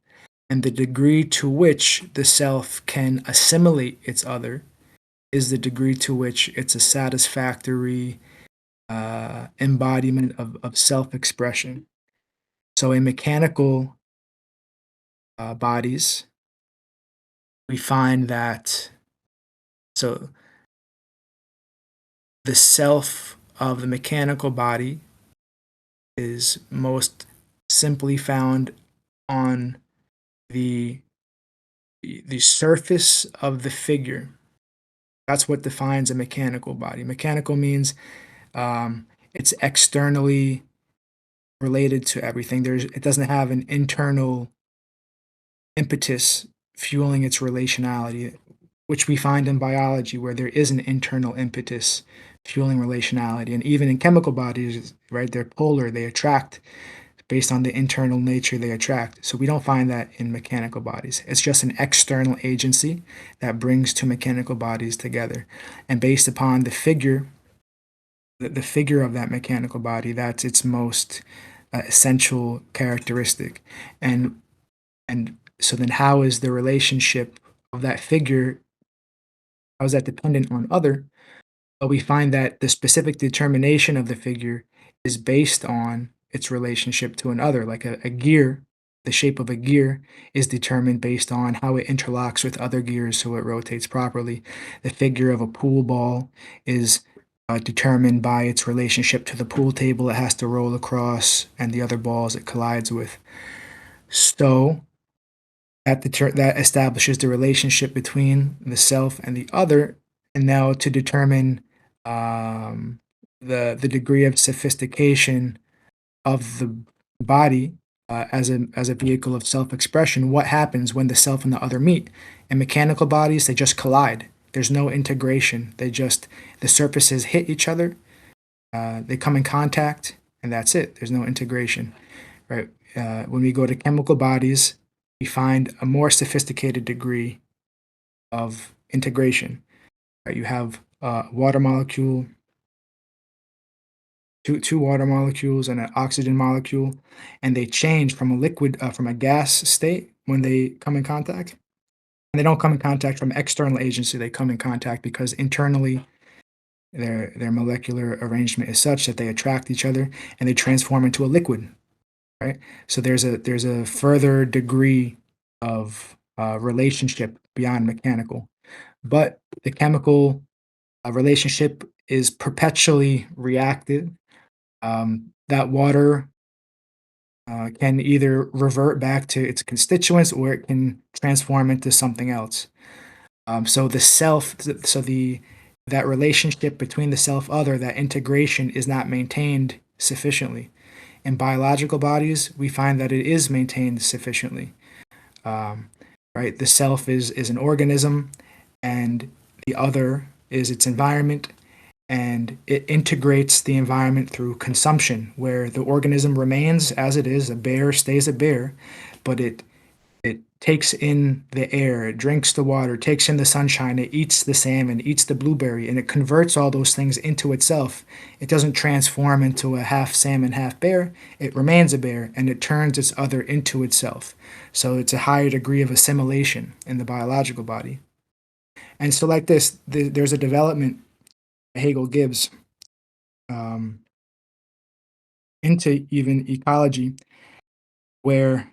and the degree to which the self can assimilate its other is the degree to which it's a satisfactory embodiment of self-expression. So in mechanical bodies, we find that so the self of the mechanical body is most simply found on the the surface of the figure. That's what defines a mechanical body. Mechanical means it's externally related to everything. It doesn't have an internal impetus fueling its relationality, which we find in biology, where there is an internal impetus fueling relationality. And even in chemical bodies, right, they're polar, they attract based on the internal nature they attract. So we don't find that in mechanical bodies. It's just an external agency that brings two mechanical bodies together. And based upon the figure of that mechanical body, that's its most essential characteristic. And so then how is the relationship of that figure, how is that dependent on other? Well, we find that the specific determination of the figure is based on its relationship to another. Like a gear, the shape of a gear is determined based on how it interlocks with other gears so it rotates properly. The figure of a pool ball is determined by its relationship to the pool table it has to roll across and the other balls it collides with. So that establishes the relationship between the self and the other. And now to determine the degree of sophistication of the body as a vehicle of self-expression, what happens when the self and the other meet? In mechanical bodies, they just collide. There's no integration. The surfaces hit each other, they come in contact, and that's it. There's no integration, right? When we go to chemical bodies, we find a more sophisticated degree of integration. Right? You have water molecule, two water molecules and an oxygen molecule, and they change from a gas state when they come in contact. And they don't come in contact from external agency. They come in contact because internally their molecular arrangement is such that they attract each other and they transform into a liquid. Right. So there's a further degree of relationship beyond mechanical, but the chemical relationship is perpetually reactive. That water can either revert back to its constituents or it can transform into something else. So that relationship between the self other, that integration is not maintained sufficiently. In biological bodies, we find that it is maintained sufficiently. Right, the self is an organism, and the other is its environment, and it integrates the environment through consumption, where the organism remains as it is. A bear stays a bear, but it takes in the air, it drinks the water, takes in the sunshine, it eats the salmon, eats the blueberry, and it converts all those things into itself. It doesn't transform into a half salmon, half bear. It remains a bear, and it turns its other into itself. So it's a higher degree of assimilation in the biological body. And so like this, there's a development Hegel gives into even ecology, where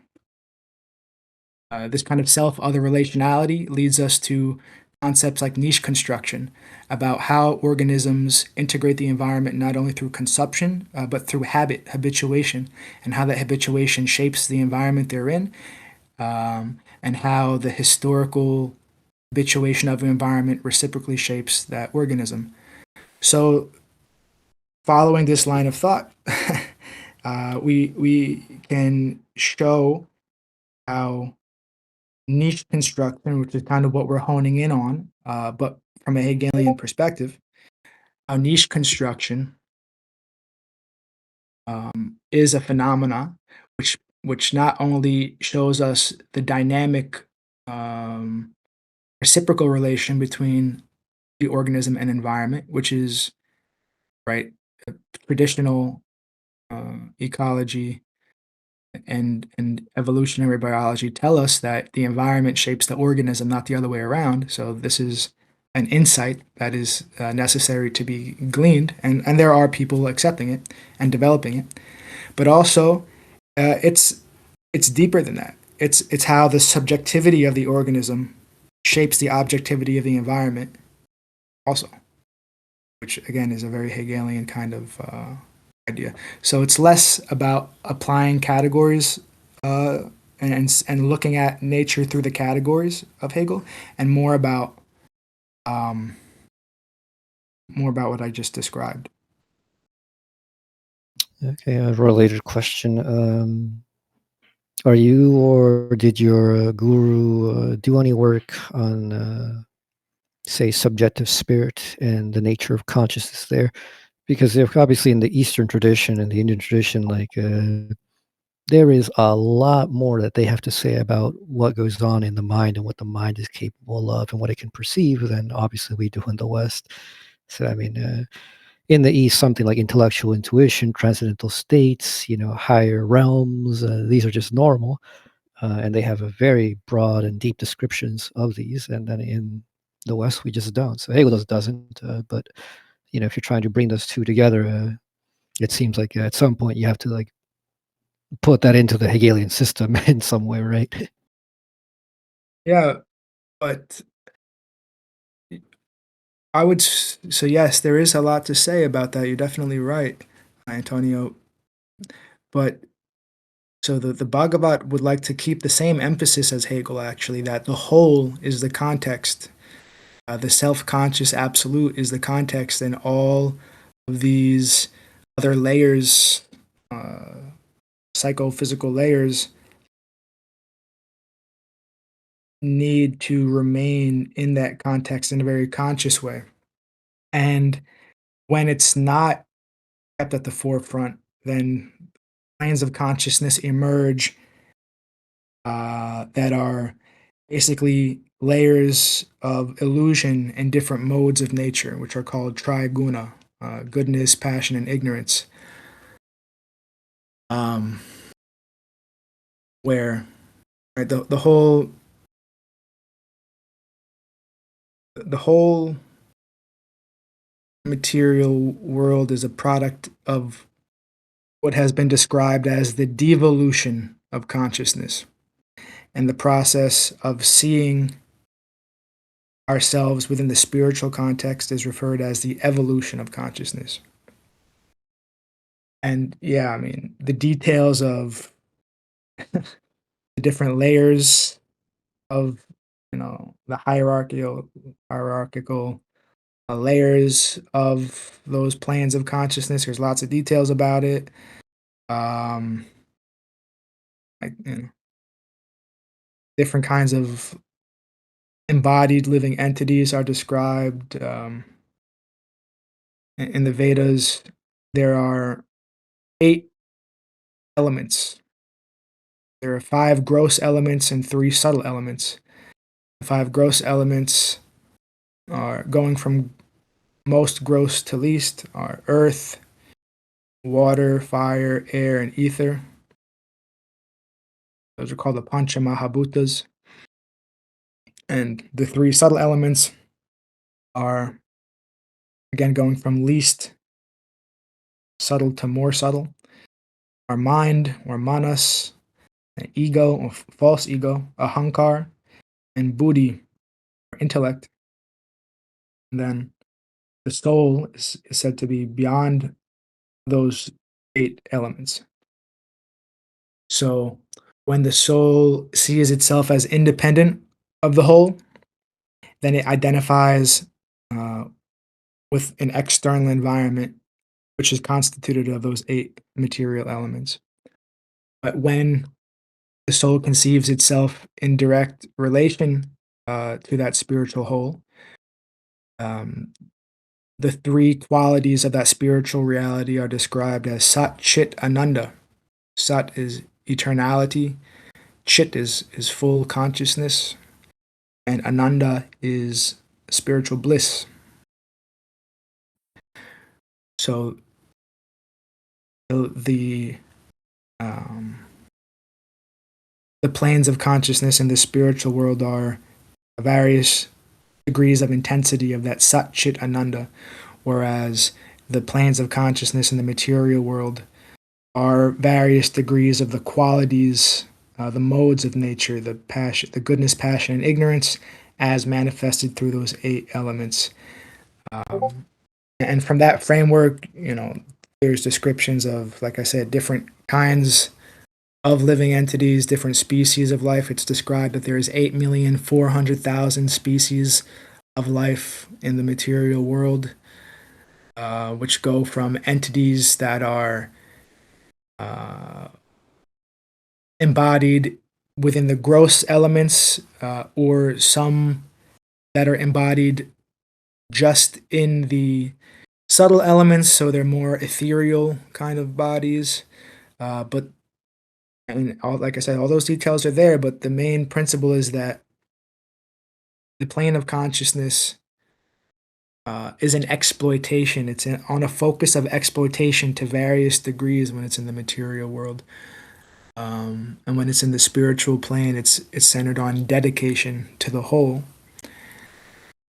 this kind of self-other relationality leads us to concepts like niche construction, about how organisms integrate the environment not only through consumption, but through habituation, and how that habituation shapes the environment they're in, and how the historical habituation of an environment reciprocally shapes that organism. So following this line of thought, we can show how niche construction, which is kind of what we're honing in on, but from a Hegelian perspective, how niche construction is a phenomena which not only shows us the dynamic reciprocal relation between the organism and environment, which is right a traditional ecology, and evolutionary biology tell us that the environment shapes the organism, not the other way around. So this is an insight that is necessary to be gleaned, and there are people accepting it and developing it. But also, it's deeper than that. It's how the subjectivity of the organism shapes the objectivity of the environment, also, which again is a very Hegelian kind of idea. So it's less about applying categories and looking at nature through the categories of Hegel, and more about what I just described. Okay, a related question. Are you or did your guru do any work on, say, subjective spirit and the nature of consciousness there? Because obviously in the Eastern tradition and the Indian tradition, like there is a lot more that they have to say about what goes on in the mind and what the mind is capable of and what it can perceive than obviously we do in the West. So I mean, in the East, something like intellectual intuition, transcendental states, higher realms, these are just normal. And they have a very broad and deep descriptions of these. And then in the West, we just don't. So Hegel doesn't. But if you're trying to bring those two together, it seems like at some point you have to like put that into the Hegelian system in some way, right? Yeah, but I would so yes, there is a lot to say about that. You're definitely right, Antonio. But so the Bhagavat would like to keep the same emphasis as Hegel, actually, that the whole is the context. The self-conscious absolute is the context, and all of these other layers, psychophysical layers, need to remain in that context in a very conscious way. And when it's not kept at the forefront, then planes of consciousness emerge that are basically layers of illusion and different modes of nature, which are called triguna, goodness, passion, and ignorance. Where right, the whole material world is a product of what has been described as the devolution of consciousness, and the process of seeing ourselves within the spiritual context is referred as the evolution of consciousness. And yeah, I mean, the details of the different layers of the hierarchical layers of those planes of consciousness. There's lots of details about it. Like different kinds of embodied living entities are described in the Vedas. There are 8 elements. There are 5 gross elements and 3 subtle elements. The 5 gross elements are going from most gross to least are earth, water, fire, air, and ether. Those are called the Pancha Mahabhutas. And the 3 subtle elements are, again, going from least subtle to more subtle. Our mind, or manas, an ego, or false ego, ahankar, and buddhi, or intellect. And then the soul is said to be beyond those 8 elements. So when the soul sees itself as independent of the whole, then it identifies with an external environment, which is constituted of those 8 material elements. But when the soul conceives itself in direct relation to that spiritual whole, the 3 qualities of that spiritual reality are described as Sat, Chit, Ananda. Sat is eternality, Chit is full consciousness, and Ananda is spiritual bliss. So the planes of consciousness in the spiritual world are various degrees of intensity of that Sat Chit Ananda, whereas the planes of consciousness in the material world are various degrees of the qualities, the modes of nature, the passion, the goodness, passion, and ignorance, as manifested through those 8 elements. And from that framework, there's descriptions of, like I said, different kinds of living entities, different species of life. It's described that there is 8,400,000 species of life in the material world, which go from entities that are embodied within the gross elements, or some that are embodied just in the subtle elements, so they're more ethereal kind of bodies. But like I said, all those details are there, but the main principle is that the plane of consciousness is an exploitation. It's on a focus of exploitation to various degrees when it's in the material world. And when it's in the spiritual plane, it's centered on dedication to the whole.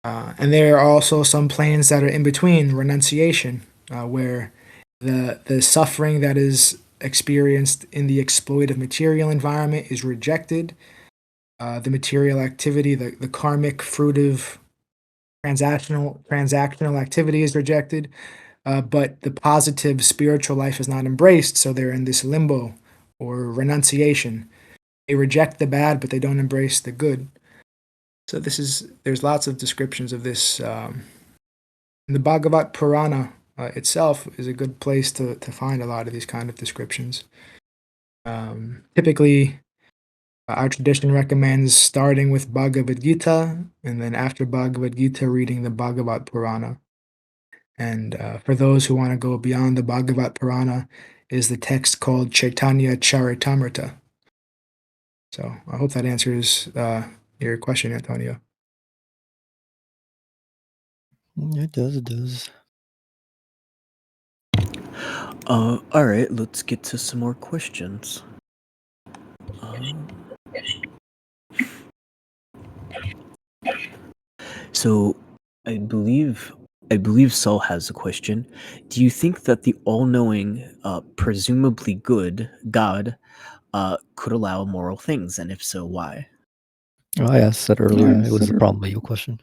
And there are also some planes that are in between, renunciation, where the suffering that is experienced in the exploitive material environment is rejected. The material activity, the karmic, fruitive, transactional activity is rejected, but the positive spiritual life is not embraced, so they're in this limbo or renunciation. They reject the bad, but they don't embrace the good. So there's lots of descriptions of this. The Bhagavat Purana itself is a good place to find a lot of these kind of descriptions. Typically, our tradition recommends starting with Bhagavad Gita, and then after Bhagavad Gita, reading the Bhagavat Purana. And for those who want to go beyond the Bhagavat Purana, is the text called Chaitanya Charitamrita. So I hope that answers your question, Antonio. It does. It does. All right, let's get to some more questions. So, I believe Saul has a question. Do you think that the all-knowing, presumably good God, could allow moral things, and if so, why? Oh, I asked that earlier. It was probably your question.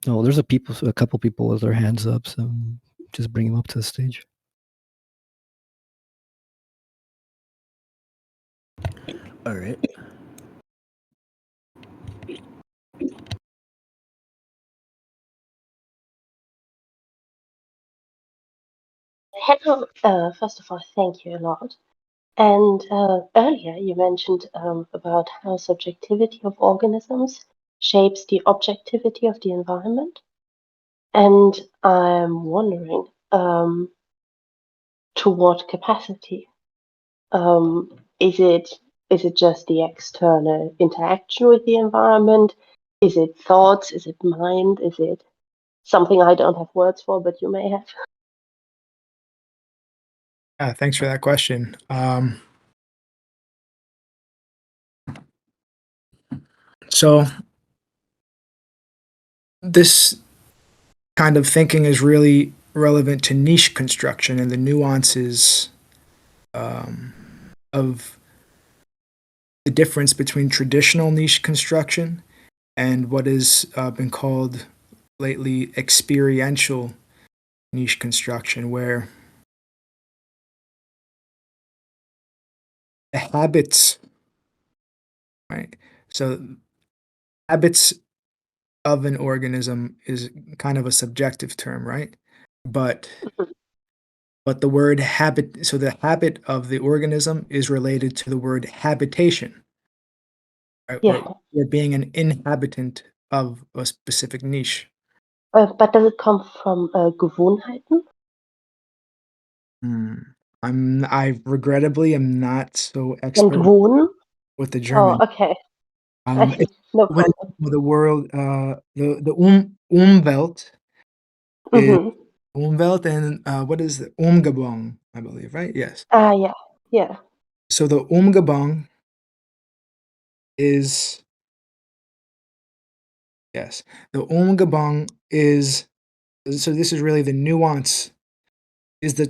Oh, there's a couple people with their hands up, so just bring them up to the stage. All right. Hello, first of all, thank you a lot. And earlier you mentioned about how subjectivity of organisms shapes the objectivity of the environment. And I'm wondering to what capacity? Is it just the external interaction with the environment? Is it thoughts? Is it mind? Is it something I don't have words for, but you may have? Thanks for that question. So this kind of thinking is really relevant to niche construction and the nuances of the difference between traditional niche construction and what has been called lately experiential niche construction, where the habits, right? So habits of an organism is kind of a subjective term, right? But the word habit, so the habit of the organism is related to the word habitation, right? Yeah. Or being an inhabitant of a specific niche. But does it come from Gewohnheiten? I regrettably am not so And expert wohnen? with the Oh, German. okay. I see. It's No when problem. the world, the Umwelt is Mm-hmm. Umwelt and what is the Umgebung, I believe, right? Yes. Yeah, yeah. So the Umgebung is yes. The Umgebung is so this is really the nuance is the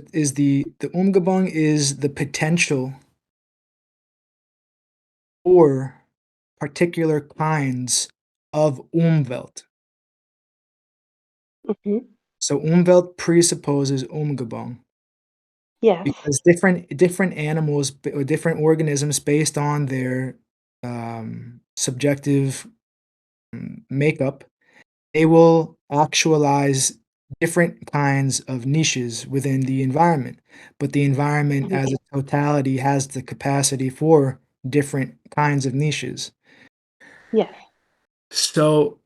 Umgebung is the potential for particular kinds of Umwelt. Hmm. So Umwelt presupposes Umgebung Yes. because different animals or different organisms based on their subjective makeup, they will actualize different kinds of niches within the environment. But the environment Mhm. as a totality has the capacity for different kinds of niches. Yes. So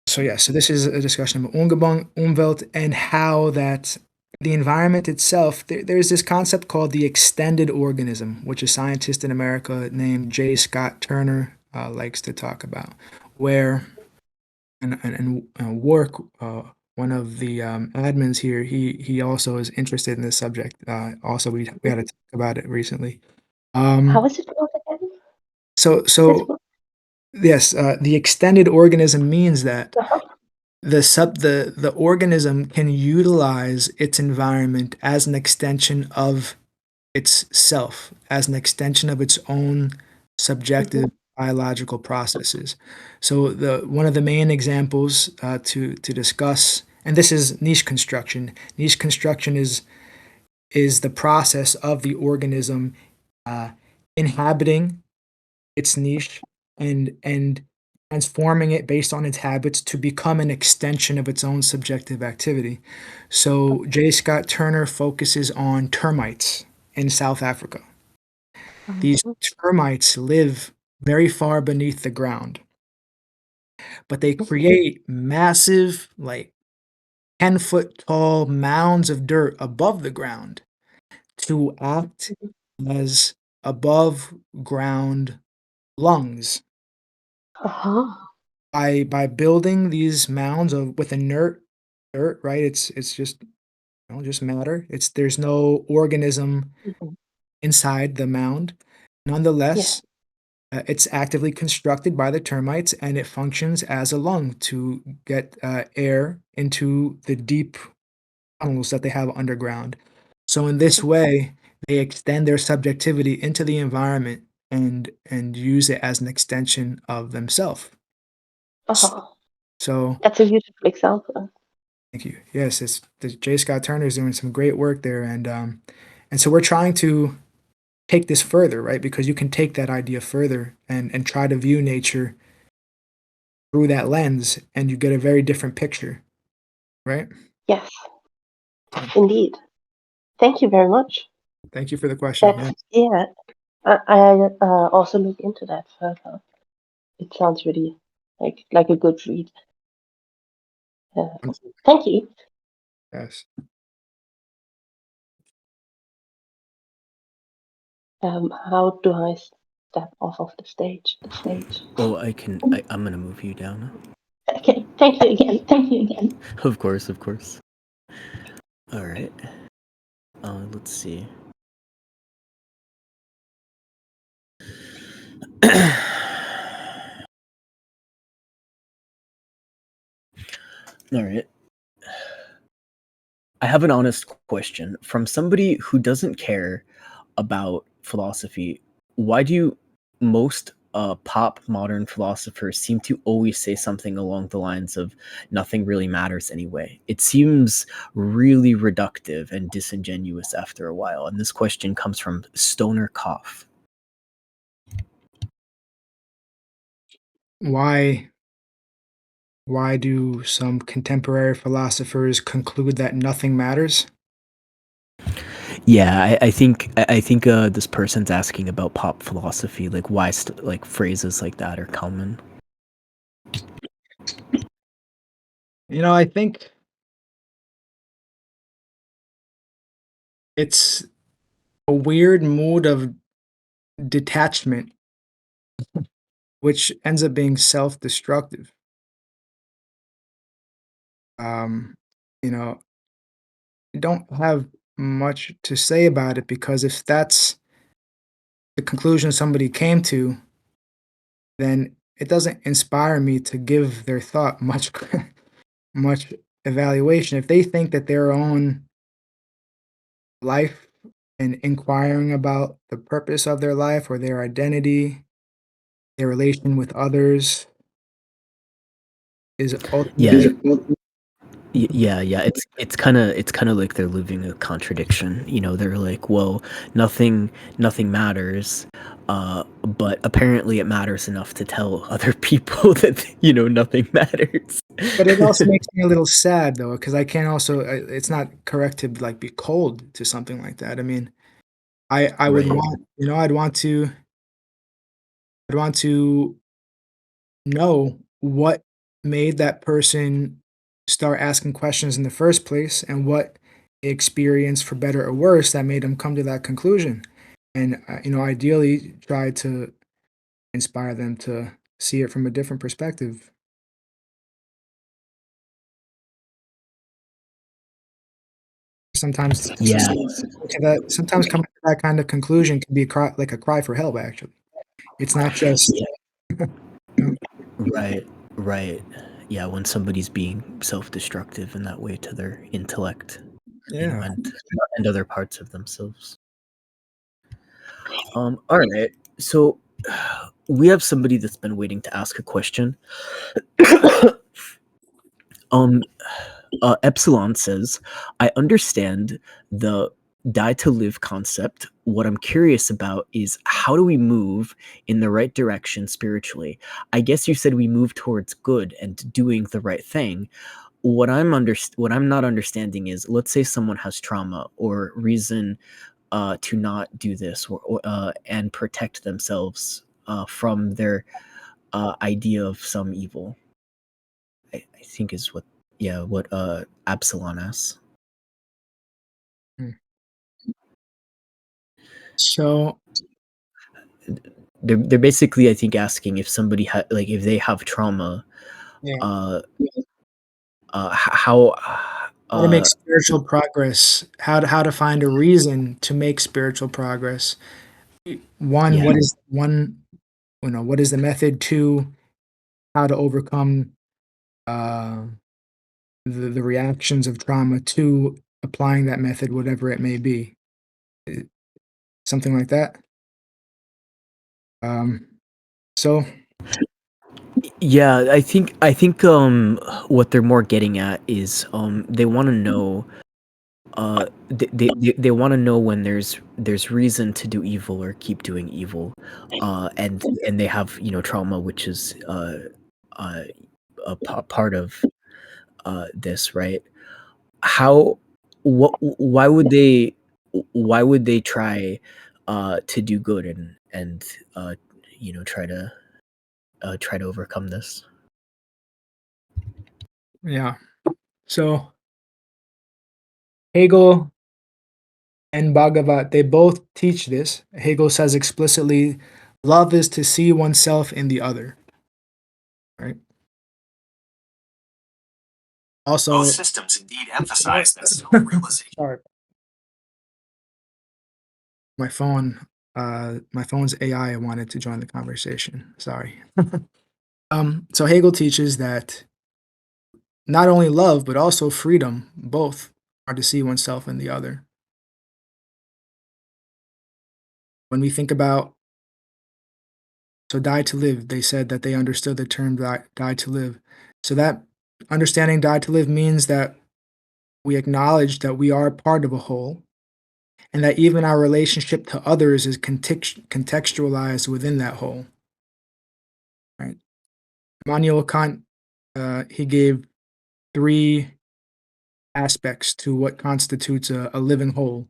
so this is a discussion about Umgebung, Umwelt, and how that the environment itself, there's this concept called the extended organism, which a scientist in America named J. Scott Turner likes to talk about, where and Wark, one of the admins here, he also is interested in this subject. Also, we had to talk about it recently. How Um, is it called again? so This so one? yes, the extended organism means that Uh-huh. the organism can utilize its environment as an extension of its self, as an extension of its own subjective biological processes. So the one of the main examples to discuss, and this is niche construction. Niche construction is the process of the organism uh, inhabiting its niche and transforming it based on its habits to become an extension of its own subjective activity. So J. Scott Turner focuses on termites in South Africa. These Mhm. termites live very far beneath the ground, but they create massive, like 10-foot tall mounds of dirt above the ground to act as above ground lungs. Uh-huh. By building these mounds of with inert dirt, right? It's just just matter. There's no organism Mhm. inside the mound. Yeah. Nonetheless, it's actively constructed by the termites and it functions as a lung to get air into the deep tunnels that they have underground. So in this way, they extend their subjectivity into the environment and use it as an extension of themselves. Uh-huh. So That's a beautiful example. thank you. Yes, it's the J. Scott Turner is doing some great work there, and so we're trying to take this further, right? Because you can take that idea further and try to view nature through that lens, and you get a very different picture, right? Yes, indeed. Thank you very much. Thank you for the question. That's Yeah, yeah. I also look into that further. It sounds really like a good read. Thank you. yes. How do I step off of the stage? The stage. Oh, I'm gonna move you down. Okay. Thank you again. Thank you again. Of course, of course. All right. Let's see. All right. I have an honest question from somebody who doesn't care about philosophy. Why do most pop modern philosophers seem to always say something along the lines of nothing really matters anyway? It seems really reductive and disingenuous after a while. And this question comes from Stoner Cough. Why do some contemporary philosophers conclude that nothing matters? Yeah, I think this person's asking about pop philosophy, like why like phrases like that are common. I think it's a weird mood of detachment, which ends up being self-destructive. Um, you know, don't have much to say about it, because if that's the conclusion somebody came to, then it doesn't inspire me to give their thought much much evaluation. If they think that their own life and inquiring about the purpose of their life or their identity, their relation with others is Yeah, ultimately yeah. It's kind of like they're living a contradiction. They're like, well, nothing matters, but apparently it matters enough to tell other people that nothing matters. but it also makes me a little sad though, because I can't also it's not correct to like be cold to something like that. I mean, I would Right. want, I'd want to know what made that person start asking questions in the first place, and what experience, for better or worse, that made them come to that conclusion. And ideally try to inspire them to see it from a different perspective. Sometimes Yeah. sometimes coming to that kind of conclusion can be like a cry for help, actually. It's not just you know, Right. Right. Yeah. When somebody's being self-destructive in that way to their intellect, yeah. and other parts of themselves. All right. So we have somebody that's been waiting to ask a question. um Epsilon says, I understand the die to live concept. What I'm curious about is, how do we move in the right direction spiritually? I guess you said we move towards good and doing the right thing. What I'm not understanding is, let's say someone has trauma or reason to not do this, and protect themselves from their idea of some evil. I think is what Absalon asks. Hmm. So They're basically, I think, asking if somebody like, if they have trauma, yeah, uh, how how to make spiritual progress, how to find a reason to make spiritual progress. One, yeah, what is the method? Two, how to overcome uh, the reactions of trauma to applying that method, whatever it may be. Eh, Something like that. Um, so yeah. I think what they're more getting at is, they want to know, they want to know when there's reason to do evil or keep doing evil, and they have trauma, which is uh part of this, right? How what why would they try to do good, and uh try to overcome this? yeah, so Hegel and Bhagavat, they both teach this. Hegel says explicitly, love is to see oneself in the other. Right. Also, Both systems indeed emphasize this self-realization. sorry, my phone's AI wanted to join the conversation. Sorry. So Hegel teaches that not only love but also freedom, both are to see oneself in the other. When we think about, so die to live, they said that they understood the term die to live. So that understanding die to live means that we acknowledge that we are part of a whole, and that even our relationship to others is contextualized within that whole. Right. Immanuel Kant, he gave three aspects to what constitutes a living whole.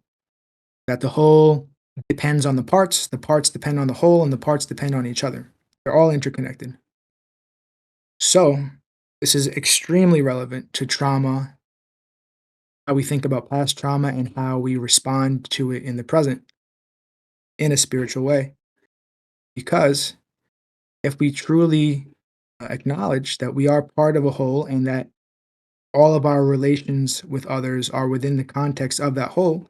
That the whole depends on the parts depend on the whole, and the parts depend on each other. They're all interconnected. So, this is extremely relevant to trauma, how we think about past trauma, and how we respond to it in the present in a spiritual way. Because if we truly acknowledge that we are part of a whole, and that all of our relations with others are within the context of that whole,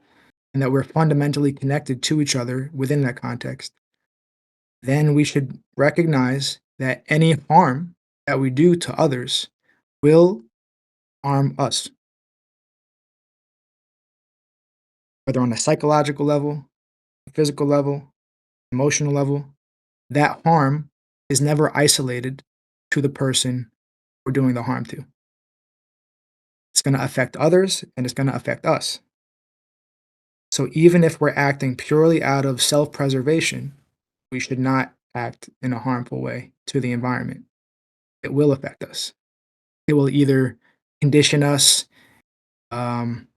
and that we're fundamentally connected to each other within that context, then we should recognize that any harm that we do to others will harm us, whether on a psychological level, physical level, emotional level. That harm is never isolated to the person we're doing the harm to. It's going to affect others and it's going to affect us. So even if we're acting purely out of self-preservation, we should not act in a harmful way to the environment. It will affect us. It will either condition us, um,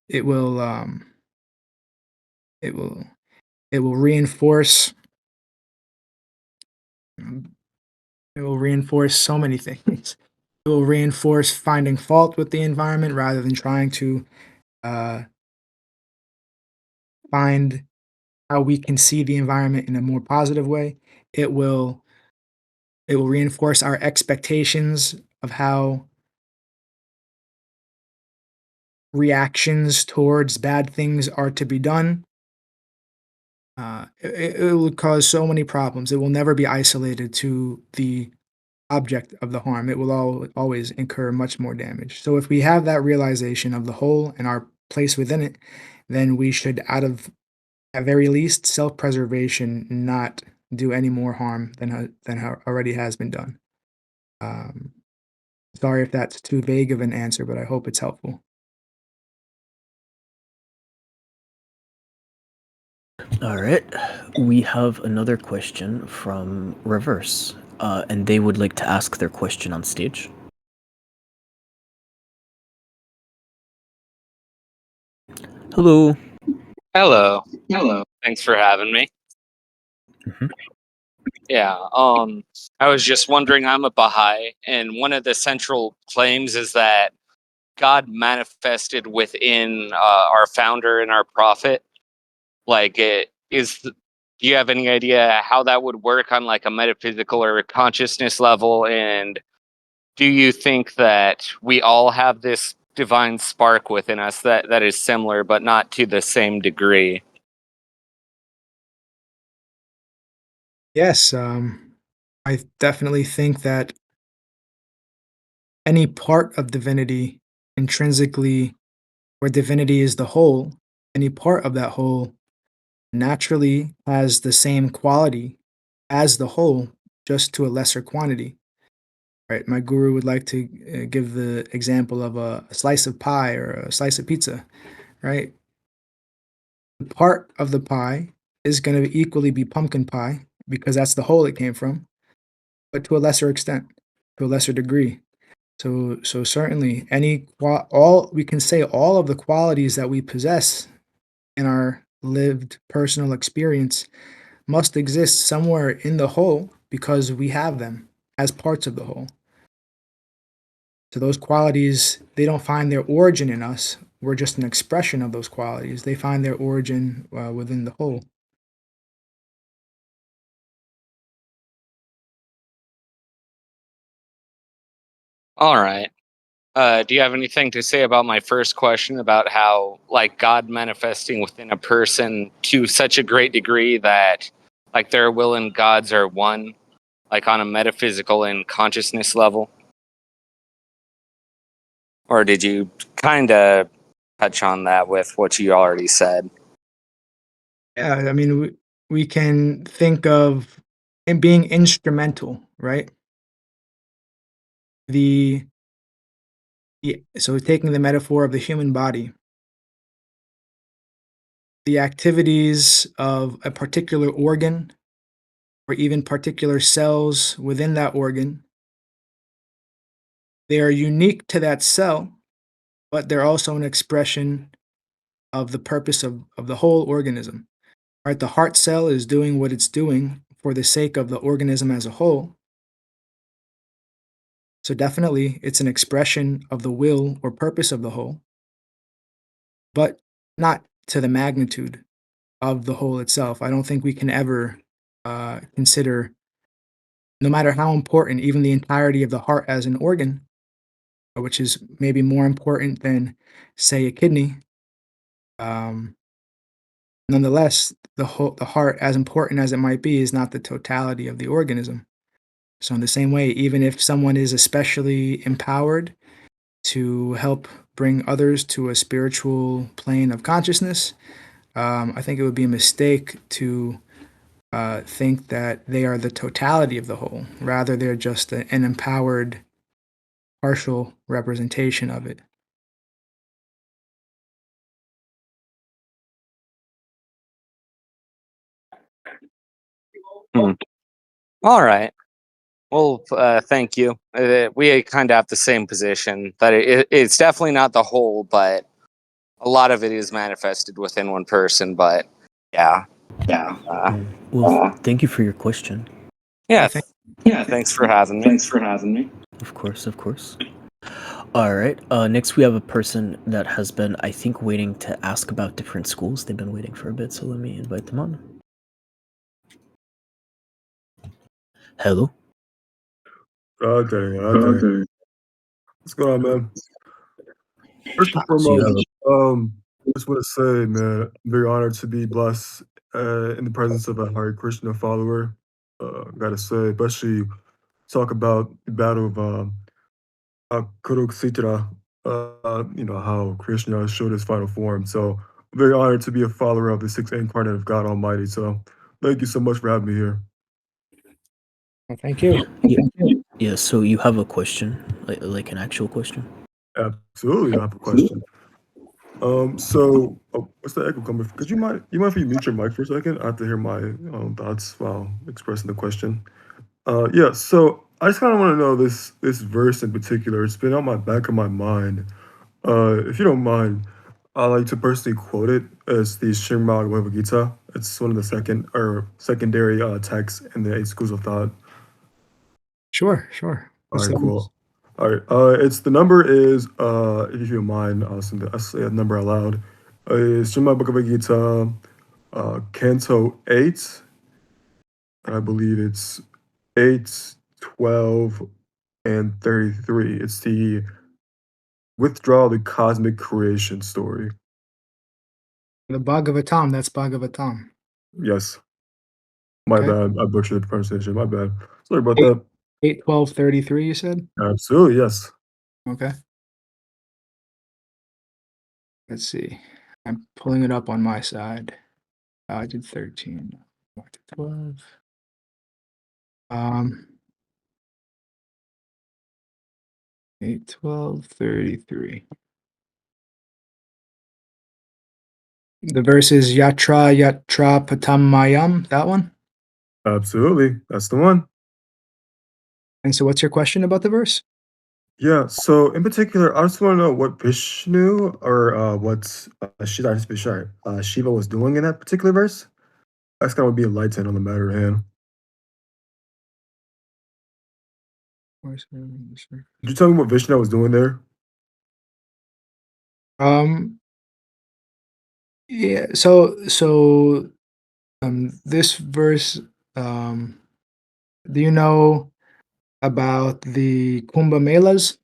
it will um, it will it will reinforce it will reinforce so many things. It will reinforce finding fault with the environment rather than trying to uh, find how we can see the environment in a more positive way. It will reinforce our expectations of how reactions towards bad things are to be done. It will cause so many problems. It will never be isolated to the object of the harm. It will always incur much more damage. So if we have that realization of the whole and our place within it, then we should, out of at very least self-preservation, not do any more harm than already has been done. Um, Sorry if that's too vague of an answer, but I hope it's helpful. All right. We have another question from Reverse, and they would like to ask their question on stage. Hello. Hello. Hello. Thanks for having me. Mhm. Yeah. I was just wondering, I'm a Baha'i, and one of the central claims is that God manifested within our founder and our prophet. Like, do you have any idea how that would work on like a metaphysical or a consciousness level? And do you think that we all have this divine spark within us that is similar, but not to the same degree? Yes, I definitely think that any part of divinity intrinsically, where divinity is the whole, any part of that whole naturally has the same quality as the whole, just to a lesser quantity. Right? My guru would like to give the example of a slice of pie or a slice of pizza. Right? The part of the pie is going to equally be pumpkin pie because that's the whole it came from, but to a lesser extent, to a lesser degree. So certainly, all we can say all of the qualities that we possess in our lived personal experience must exist somewhere in the whole because we have them as parts of the whole. So those qualities, they don't find their origin in us. We're just an expression of those qualities. They find their origin within the whole. All right. Do you have anything to say about my first question about how, like, God manifesting within a person to such a great degree that, like, their will and God's are one, like, on a metaphysical and consciousness level? Or did you kind of touch on that with what you already said? Yeah, I mean, we can think of it being instrumental, right? The so taking the metaphor of the human body, the activities of a particular organ or even particular cells within that organ, they are unique to that cell, but they're also an expression of the purpose of the whole organism. Right? The heart cell is doing what it's doing for the sake of the organism as a whole. So definitely it's an expression of the will or purpose of the whole, but not to the magnitude of the whole itself. I don't think we can ever consider, no matter how important, even the entirety of the heart as an organ, which is maybe more important than, say, a kidney. Nonetheless, the heart, as important as it might be, is not the totality of the organism. So in the same way, even if someone is especially empowered to help bring others to a spiritual plane of consciousness, I think it would be a mistake to think that they are the totality of the whole. Rather, they're just an empowered partial representation of it. All right. Well, thank you. We kind of have the same position that it's definitely not the whole, but a lot of it is manifested within one person. But yeah, Well, thank you for your question. yeah, Thank thanks for having me. Of course, of course. All right. Next, we have a person that has been, I think, waiting to ask about different schools. They've been waiting for a bit, so let me invite them on. Hello. Okay. What's going on, man? First and So you have foremost, a I just want to say, man, I'm very honored to be blessed in the presence of a Hare Krishna follower. Gotta say, especially talk about the battle of Kurukshetra, how Krishna showed his final form. So I'm very honored to be a follower of the sixth incarnate of God Almighty. So thank you so much for having me here. Well, thank you. yeah. So you have a question, like an actual question. Absolutely, I have a question. What's the echo coming from? Could you mind if you mute your mic for a second? I have to hear my thoughts while expressing the question. Yeah, so I just kind of want to know this verse in particular. It's been on my back of my mind. If you don't mind, I like to personally quote it as the Srimad Bhagavad Gita. It's one of the secondary texts in the eight schools of thought. Sure. All What's right, the cool. All right. It's the number is if you don't mind, I'll say a number aloud. It's Srimad Bhagavad Gita, Canto 8. I believe it's 8, 12, and 33. It's the withdrawal of the cosmic creation story. The Bhagavatam? That's Bhagavatam. Yes. My Okay. bad. I butchered the pronunciation. My bad. Sorry about that. 8, 12, 33. You said. Absolutely, yes. Okay. Let's see. I'm pulling it up on my side. I did 13. Back to 12. 8, 12, 33. The verse is Yatra Patamayam, that one? Absolutely. That's the one. And so what's your question about the verse? Yeah, so in particular, I just want to know what Vishnu or what Shiva was doing in that particular verse. That's kind of be enlightened on the matter at hand. Could you tell me what Vishnu was doing there? Yeah, so this verse, do you know about the Kumbh Melas?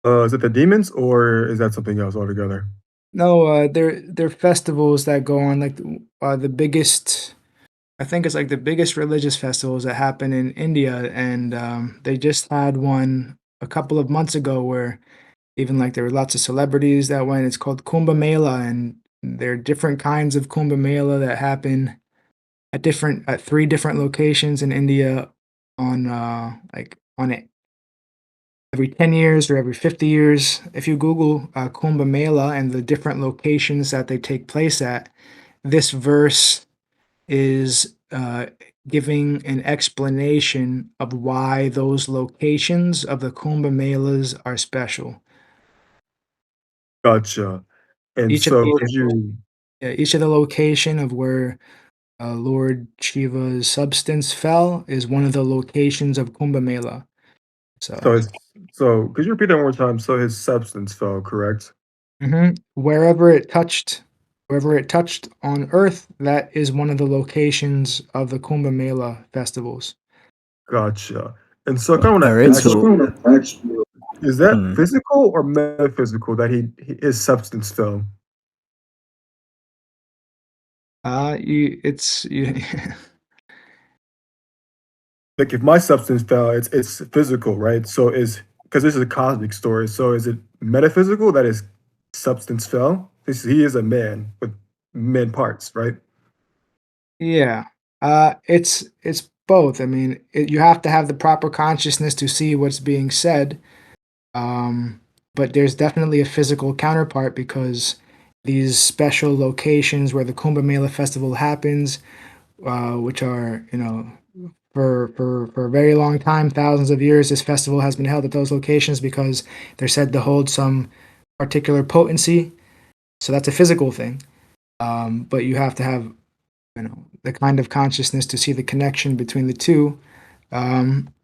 Is it the demons or is that something else altogether? No, they're festivals that go on, like the biggest. I think it's like the biggest religious festivals that happen in India, and they just had one a couple of months ago where even like there were lots of celebrities that went. It's called Kumbh Mela, and there are different kinds of Kumbh Mela that happen at 3 different locations in India on on it every 10 years or every 50 years. If you Google Kumbh Mela and the different locations that they take place at, this verse is giving an explanation of why those locations of the Kumbh Melas are special. Gotcha. And Each of so the could you each of the location of where Lord Shiva's substance fell is one of the locations of Kumbh Mela. So, so his so could you repeat that one more time? So his substance fell, correct? wherever it touched on Earth, that is one of the locations of the Kumbh Mela festivals. Gotcha. And so I kind of All want right. to ask So you. Is that Hmm. physical or metaphysical that his substance fell? You Like if my substance fell, it's physical, right? So is because this is a cosmic story. So is it metaphysical that his substance fell? This he is a man with men parts, right? Yeah. It's both. I mean, you have to have the proper consciousness to see what's being said. But there's definitely a physical counterpart because these special locations where the Kumbh Mela festival happens, which are, for a very long time, thousands of years, this festival has been held at those locations because they're said to hold some particular potency. So that's a physical thing. But you have to have, the kind of consciousness to see the connection between the two.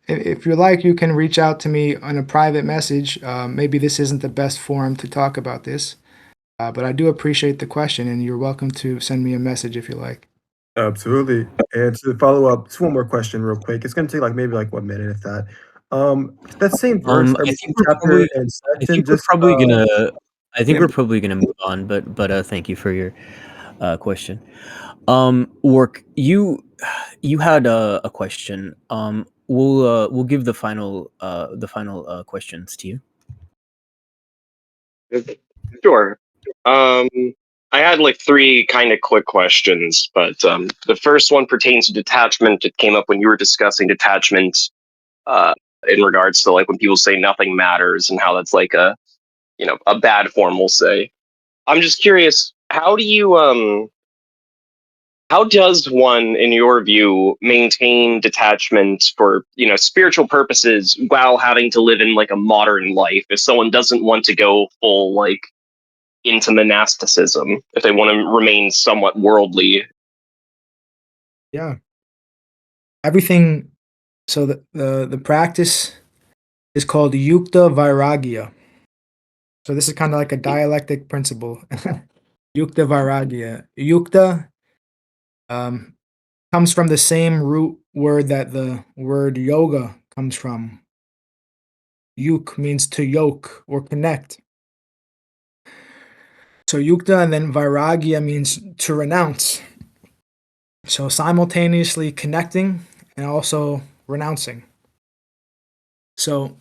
If you like, you can reach out to me on a private message. Maybe this isn't the best forum to talk about this, but I do appreciate the question, and you're welcome to send me a message if you like. Absolutely. And to follow up, just one more question real quick. It's gonna take like maybe like 1 minute if that. That same verse, I or think we're chapter probably and I section, think we're just probably gonna I think yeah, we're probably gonna move on, but thank you for your question. Work, you had a question. We'll give the final questions to you. Sure. Um, I had like three kind of quick questions, but the first one pertains to detachment. It came up when you were discussing detachment in regards to like when people say nothing matters and how that's like a bad form, we'll say. I'm just curious, how does one, in your view, maintain detachment for spiritual purposes while having to live in like a modern life? If someone doesn't want to go full like into monasticism, if they want to remain somewhat worldly. Yeah, everything. So the practice is called yukta vairagya. So this is kind of like a dialectic principle. Yukta vairagya. Yukta um, comes from the same root word that the word yoga comes from. Yuk means to yoke or connect. So yukta and then vairagya means to renounce. So simultaneously connecting and also renouncing. So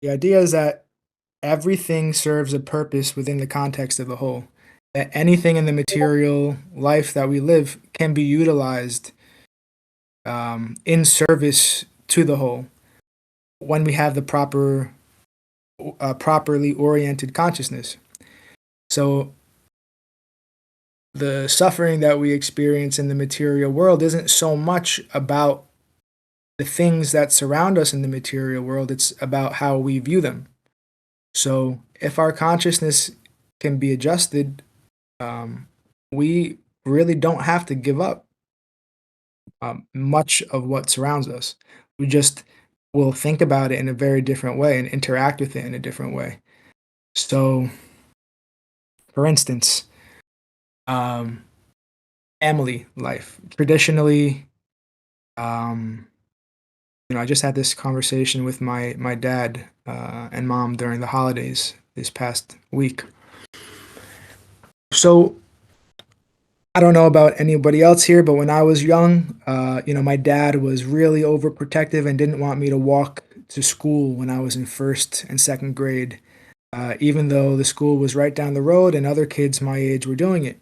the idea is that everything serves a purpose within the context of the whole. That anything in the material life that we live can be utilized in service to the whole when we have the properly oriented consciousness. So the suffering that we experience in the material world isn't so much about the things that surround us in the material world, it's about how we view them. So if our consciousness can be adjusted, we really don't have to give up much of what surrounds us. We just will think about it in a very different way and interact with it in a different way. So, for instance, um, family life. Traditionally, um, I just had this conversation with my dad and mom during the holidays this past week. So I don't know about anybody else here, but when I was young, my dad was really overprotective and didn't want me to walk to school when I was in first and second grade, even though the school was right down the road and other kids my age were doing it.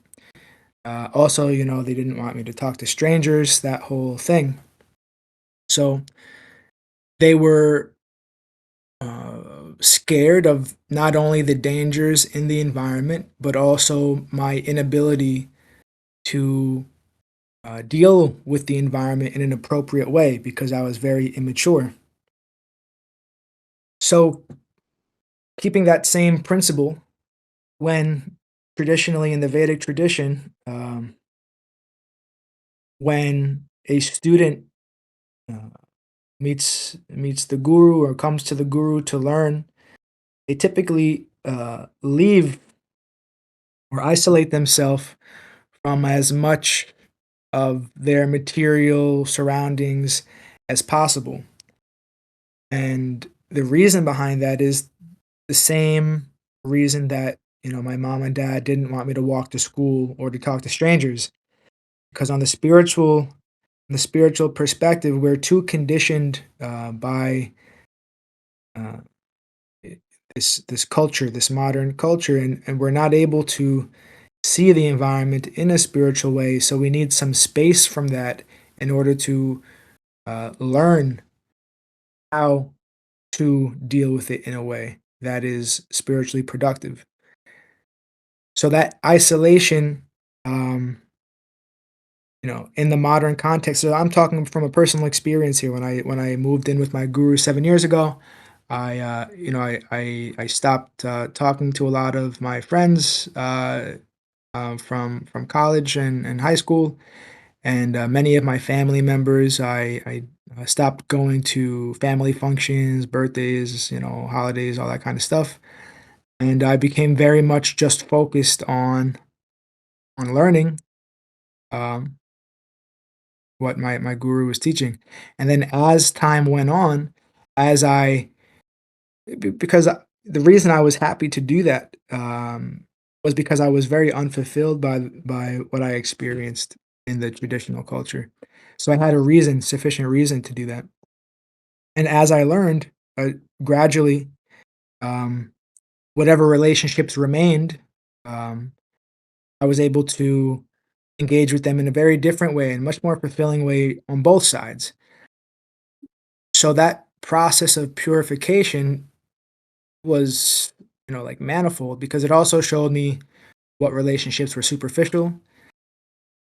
Also, they didn't want me to talk to strangers, that whole thing. So they were scared of not only the dangers in the environment, but also my inability to deal with the environment in an appropriate way because I was very immature. So, keeping that same principle, when traditionally in the Vedic tradition, when a student uh, meets the guru or comes to the guru to learn, they typically leave or isolate themselves from as much of their material surroundings as possible. And the reason behind that is the same reason that, my mom and dad didn't want me to walk to school or to talk to strangers, because on the spiritual perspective, we're too conditioned by uh, this culture, this modern culture, and we're not able to see the environment in a spiritual way. So we need some space from that in order to learn how to deal with it in a way that is spiritually productive. So that isolation, um, in the modern context. So I'm talking from a personal experience here. When I moved in with my guru 7 years ago, I stopped talking to a lot of my friends from college and high school, and many of my family members. I stopped going to family functions, birthdays, holidays, all that kind of stuff, and I became very much just focused on learning. Um, what my guru was teaching. And then as time went on, as I because the reason I was happy to do that, was because I was very unfulfilled by what I experienced in the traditional culture. So I had a reason, sufficient reason to do that. And as I learned, gradually, um, whatever relationships remained, um, I was able to engage with them in a very different way and much more fulfilling way on both sides. So that process of purification was, like manifold, because it also showed me what relationships were superficial,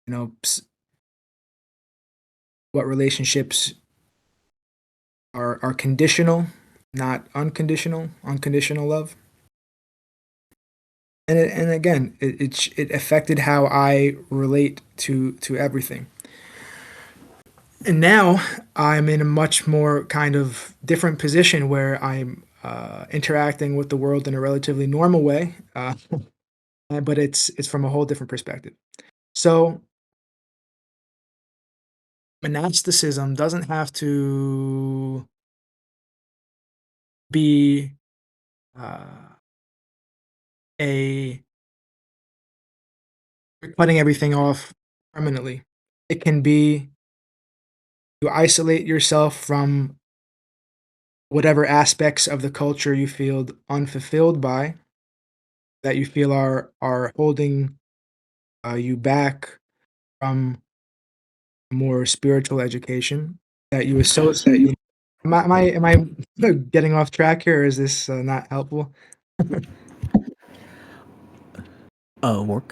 you know, what relationships are conditional, not unconditional love. And again, it affected how I relate to everything. And now I'm in a much more kind of different position where I'm interacting with the world in a relatively normal way, but it's from a whole different perspective. So monasticism doesn't have to be uh, a cutting everything off permanently. It can be you isolate yourself from whatever aspects of the culture you feel unfulfilled by, that you feel are holding you back from more spiritual education, that you associate. Am I getting off track here, or is this not helpful? Work.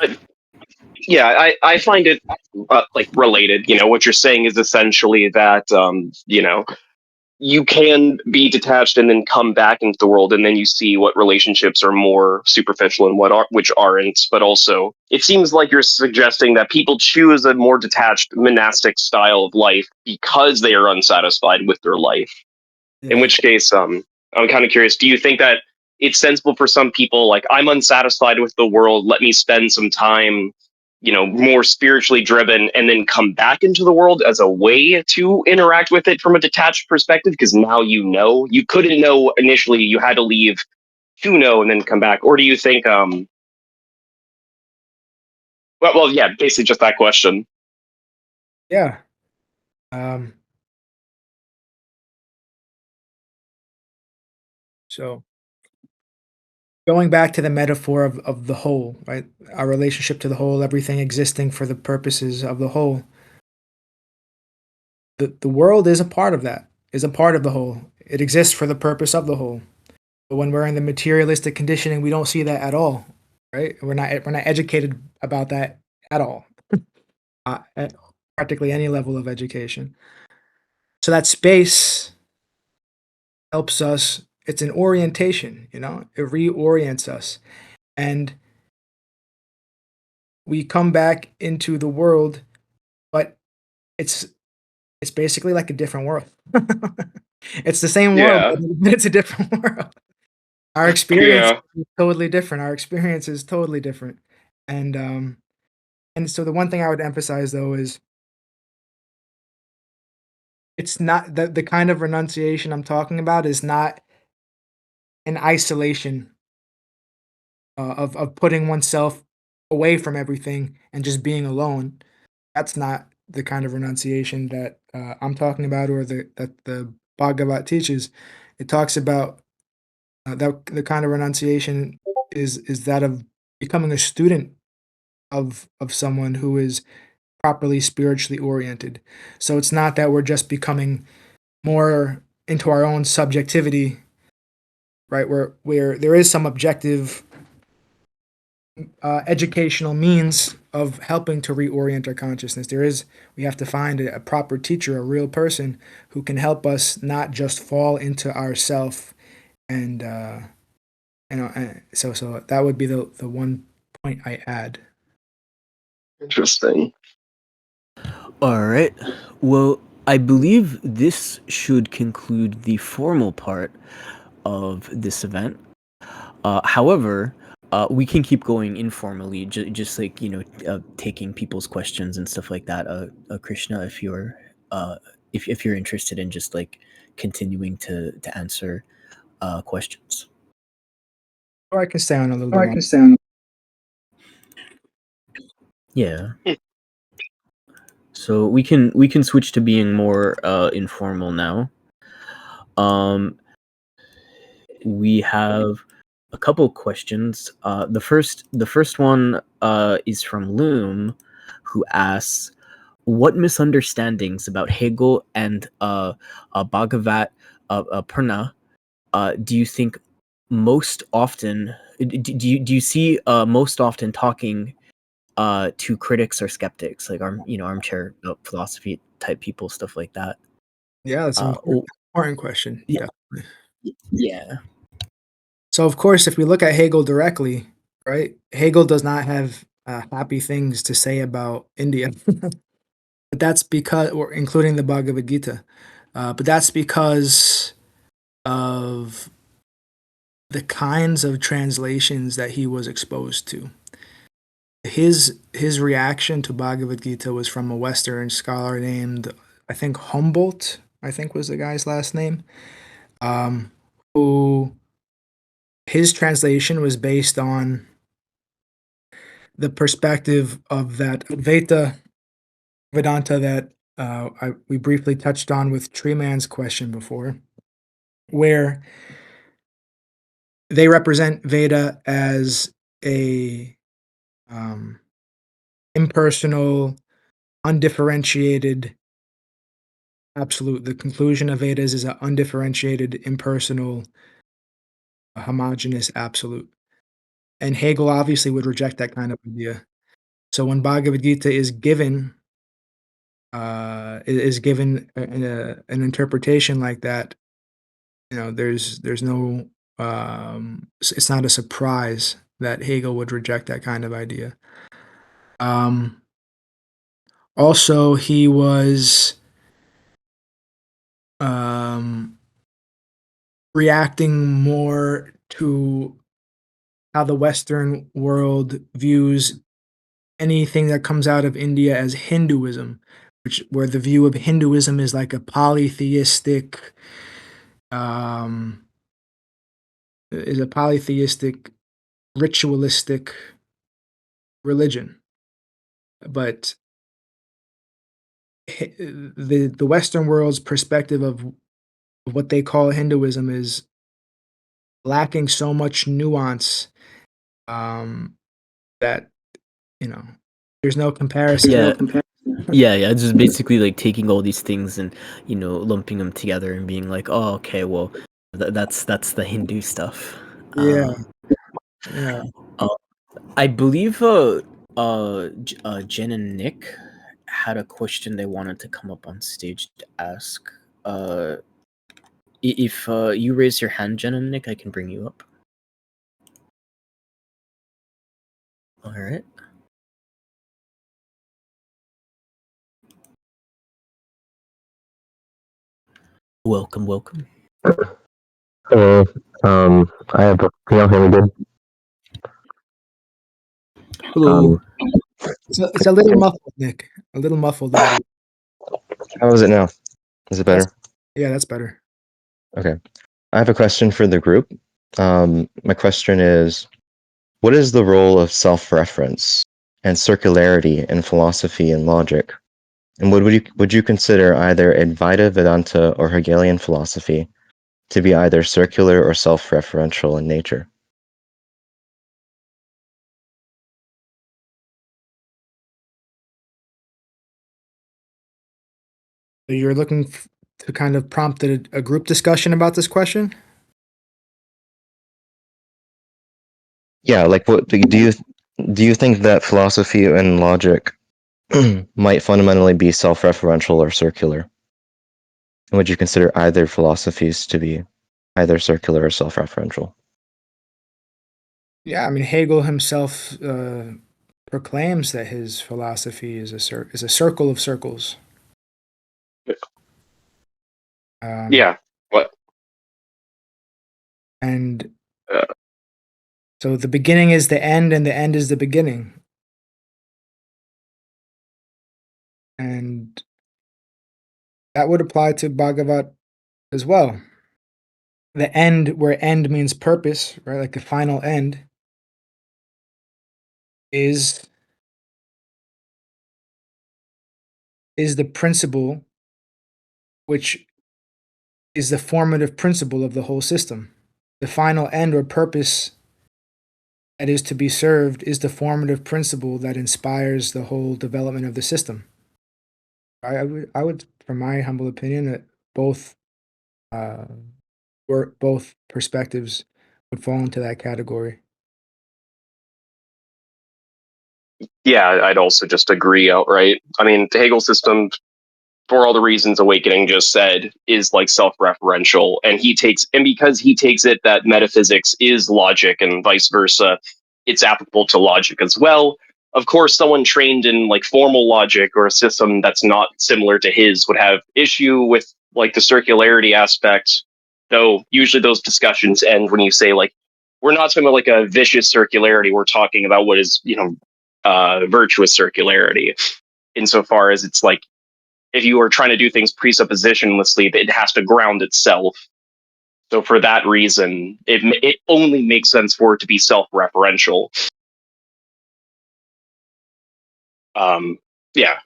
Yeah, I find it like related. What you're saying is essentially that you can be detached and then come back into the world, and then you see what relationships are more superficial and which aren't. But also, it seems like you're suggesting that people choose a more detached monastic style of life because they are unsatisfied with their life. In Yeah. which case, I'm kind of curious. Do you think that it's sensible for some people, like, I'm unsatisfied with the world, let me spend some time, more spiritually driven, and then come back into the world as a way to interact with it from a detached perspective? Because now you couldn't know initially, you had to leave to know and then come back. Or do you think, yeah, basically just that question. Yeah. Um, so going back to the metaphor of the whole, right? Our relationship to the whole, everything existing for the purposes of the whole. The world is a part of that, is a part of the whole. It exists for the purpose of the whole. But when we're in the materialistic conditioning, we don't see that at all, right? We're not educated about that at all, at practically any level of education. So that space helps us. It's an orientation, it reorients us. And we come back into the world, but it's it's basically like a different world. It's the same world, Yeah, but it's a different world. Our experience yeah. is totally different. Our experience is totally different. And so the one thing I would emphasize, though, is it's not the kind of renunciation I'm talking about is not an isolation of putting oneself away from everything and just being alone. That's not the kind of renunciation that I'm talking about, or that the Bhagavat teaches. It talks about that the kind of renunciation is that of becoming a student of someone who is properly spiritually oriented. So it's not that we're just becoming more into our own subjectivity, right? Where there is some objective educational means of helping to reorient our consciousness. We have to find a proper teacher, a real person who can help us not just fall into ourself. And so that would be the one point I add. Interesting. All right. Well, I believe this should conclude the formal part of this event. However, we can keep going informally, just like taking people's questions and stuff like that. Krishna, if you're if you're interested in just like continuing to answer questions. Or I can stay on a little bit longer. Yeah. So we can switch to being more informal now. We have a couple questions. The first one is from Loom, who asks, "What misunderstandings about Hegel and Bhagavat Purna do you think most often? Do you see most often talking to critics or skeptics, like armchair philosophy type people, stuff like that?" Yeah, that's an important question. Yeah. Definitely. Yeah. So, of course, if we look at Hegel directly, right, Hegel does not have happy things to say about India. But that's because, or including the Bhagavad Gita, but that's because of the kinds of translations that he was exposed to. His reaction to Bhagavad Gita was from a Western scholar named, I think, Humboldt, I think was the guy's last name, who his translation was based on the perspective of that Vedanta that we briefly touched on with Treeman's question before, where they represent Veda as a impersonal, undifferentiated absolute. The conclusion of Vedas is an undifferentiated, impersonal, homogeneous absolute. And Hegel obviously would reject that kind of idea. So when Bhagavad Gita is given an interpretation like that, there's no it's not a surprise that Hegel would reject that kind of idea. Also, he was reacting more to how the Western world views anything that comes out of India as Hinduism, where the view of Hinduism is like a polytheistic, ritualistic religion. But the Western world's perspective of what they call Hinduism is lacking so much nuance that there's no comparison. Yeah, just basically like taking all these things and lumping them together and being like, oh, okay, well, that's the Hindu stuff. Yeah. I believe Jen and Nick had a question they wanted to come up on stage to ask. If you raise your hand, Jen and Nick, I can bring you up. All right. Welcome. Hello. I have a. Can y'all hear me good? Hello. It's a little muffled, Nick. A little muffled audio. How is it now? Is it better? Yeah, that's better. Okay. I have a question for the group. My question is, what is the role of self-reference and circularity in philosophy and logic? And would you consider either Advaita Vedanta or Hegelian philosophy to be either circular or self-referential in nature? You're looking to kind of prompt a group discussion about this question? Yeah, like what do you think that philosophy and logic might fundamentally be self-referential or circular? And would you consider either philosophies to be either circular or self-referential? Yeah, I mean, Hegel himself proclaims that his philosophy is a circle of circles. Yeah. What? And Uh, so the beginning is the end, and the end is the beginning. And that would apply to Bhagavat as well. The end, where end means purpose, right? Like the final end, is the principle which is the formative principle of the whole system. The final end or purpose that is to be served is the formative principle that inspires the whole development of the system. I would, from my humble opinion, that both both perspectives would fall into that category. yeah, I'd also just agree outright. I mean, the Hegel system, for all the reasons Awakening just said, is like self-referential, and because he takes it that metaphysics is logic and vice versa, it's applicable to logic as well. Of course, someone trained in like formal logic or a system that's not similar to his would have issue with like the circularity aspect, though usually those discussions end when you say like, we're not talking about like a vicious circularity, we're talking about what is, virtuous circularity, insofar as it's like, if you are trying to do things presuppositionlessly, it has to ground itself. So for that reason, it only makes sense for it to be self-referential. Yeah.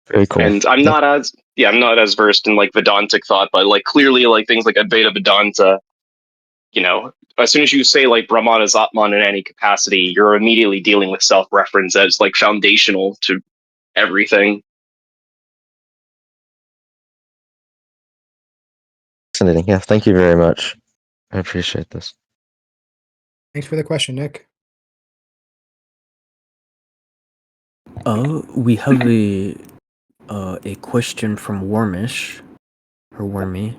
Very cool. And I'm not as versed in like Vedantic thought, but like clearly like things like Advaita Vedanta, as soon as you say like Brahman is Atman in any capacity, you're immediately dealing with self-reference as like foundational to everything. Fascinating. Yeah, thank you very much. I appreciate this. Thanks for the question, Nick. We have a question from Wormish or Wormy.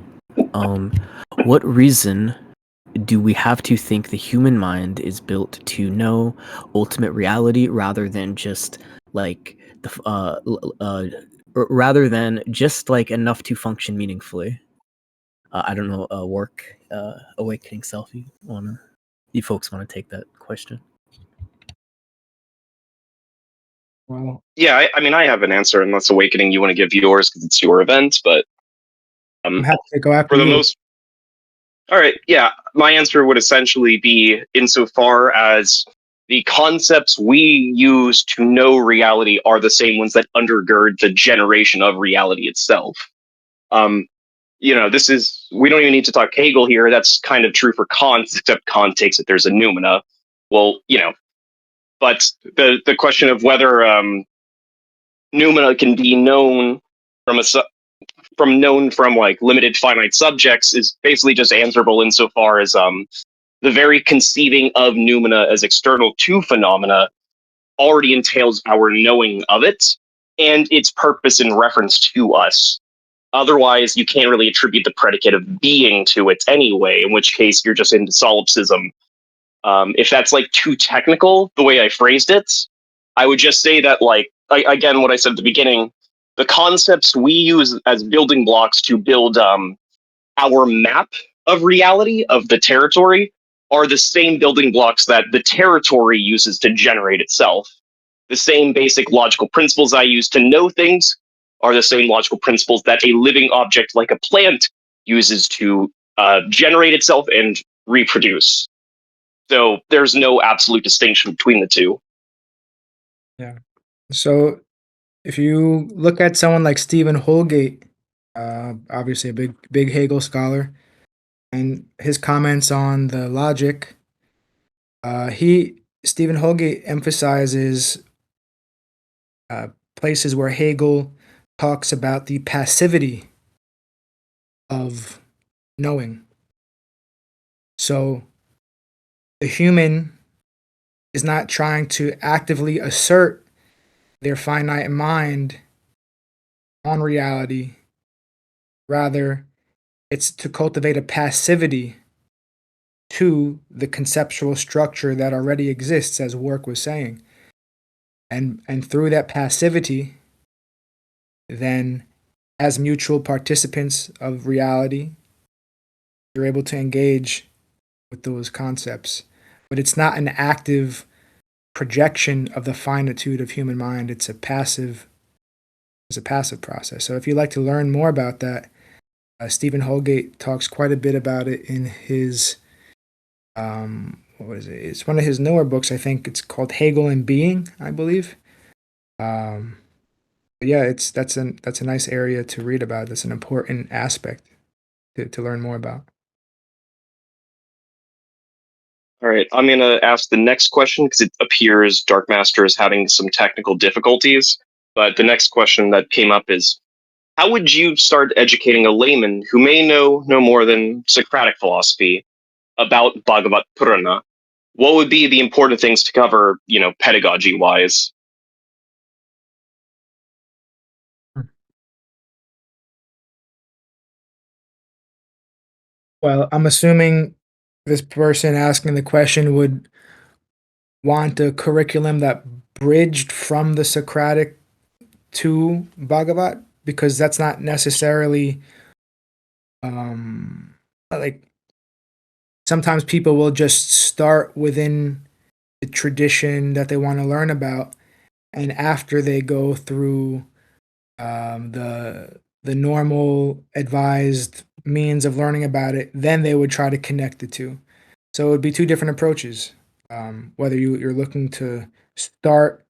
What reason do we have to think the human mind is built to know ultimate reality rather than just like rather than just like enough to function meaningfully? I don't know. Awakening Self. You folks wanna take that question? Well, Yeah, I mean, I have an answer unless Awakening, you want to give yours because it's your event, but I'm happy to go after for the you. most. All right, yeah, my answer would essentially be insofar as the concepts we use to know reality are the same ones that undergird the generation of reality itself. This is, we don't even need to talk Hegel here. That's kind of true for Kant, except Kant takes it there's a noumena. Well, but the question of whether noumena can be known from like limited finite subjects is basically just answerable insofar as the very conceiving of noumena as external to phenomena already entails our knowing of it and its purpose in reference to us. Otherwise, you can't really attribute the predicate of being to it anyway, in which case you're just into solipsism. If that's like too technical, the way I phrased it, I would just say that, like, again, what I said at the beginning, the concepts we use as building blocks to build our map of reality, of the territory, are the same building blocks that the territory uses to generate itself. The same basic logical principles I use to know things are the same logical principles that a living object like a plant uses to generate itself and reproduce. So there's no absolute distinction between the two. Yeah. So if you look at someone like Stephen Holgate, obviously a big Hegel scholar, and his comments on the logic, Stephen Holgate emphasizes places where Hegel talks about the passivity of knowing. So the human is not trying to actively assert their finite mind on reality. Rather, it's to cultivate a passivity to the conceptual structure that already exists, as Wark was saying. And through that passivity, then as mutual participants of reality, you're able to engage with those concepts. But it's not an active projection of the finitude of human mind. It's a passive process. So if you'd like to learn more about that, Stephen Holgate talks quite a bit about it in his what is it? It's one of his newer books. I think it's called Hegel and Being, I believe. But yeah, that's a nice area to read about. That's an important aspect to learn more about. All right, I'm going to ask the next question because it appears Dark Master is having some technical difficulties. But the next question that came up is, how would you start educating a layman who may know no more than Socratic philosophy about Bhagavat Purana? What would be the important things to cover, pedagogy-wise? Well, I'm assuming this person asking the question would want a curriculum that bridged from the Socratic to Bhagavat, because that's not necessarily like sometimes people will just start within the tradition that they want to learn about, and after they go through the normal advised means of learning about it, then they would try to connect the two. So it would be two different approaches. Whether you're looking to start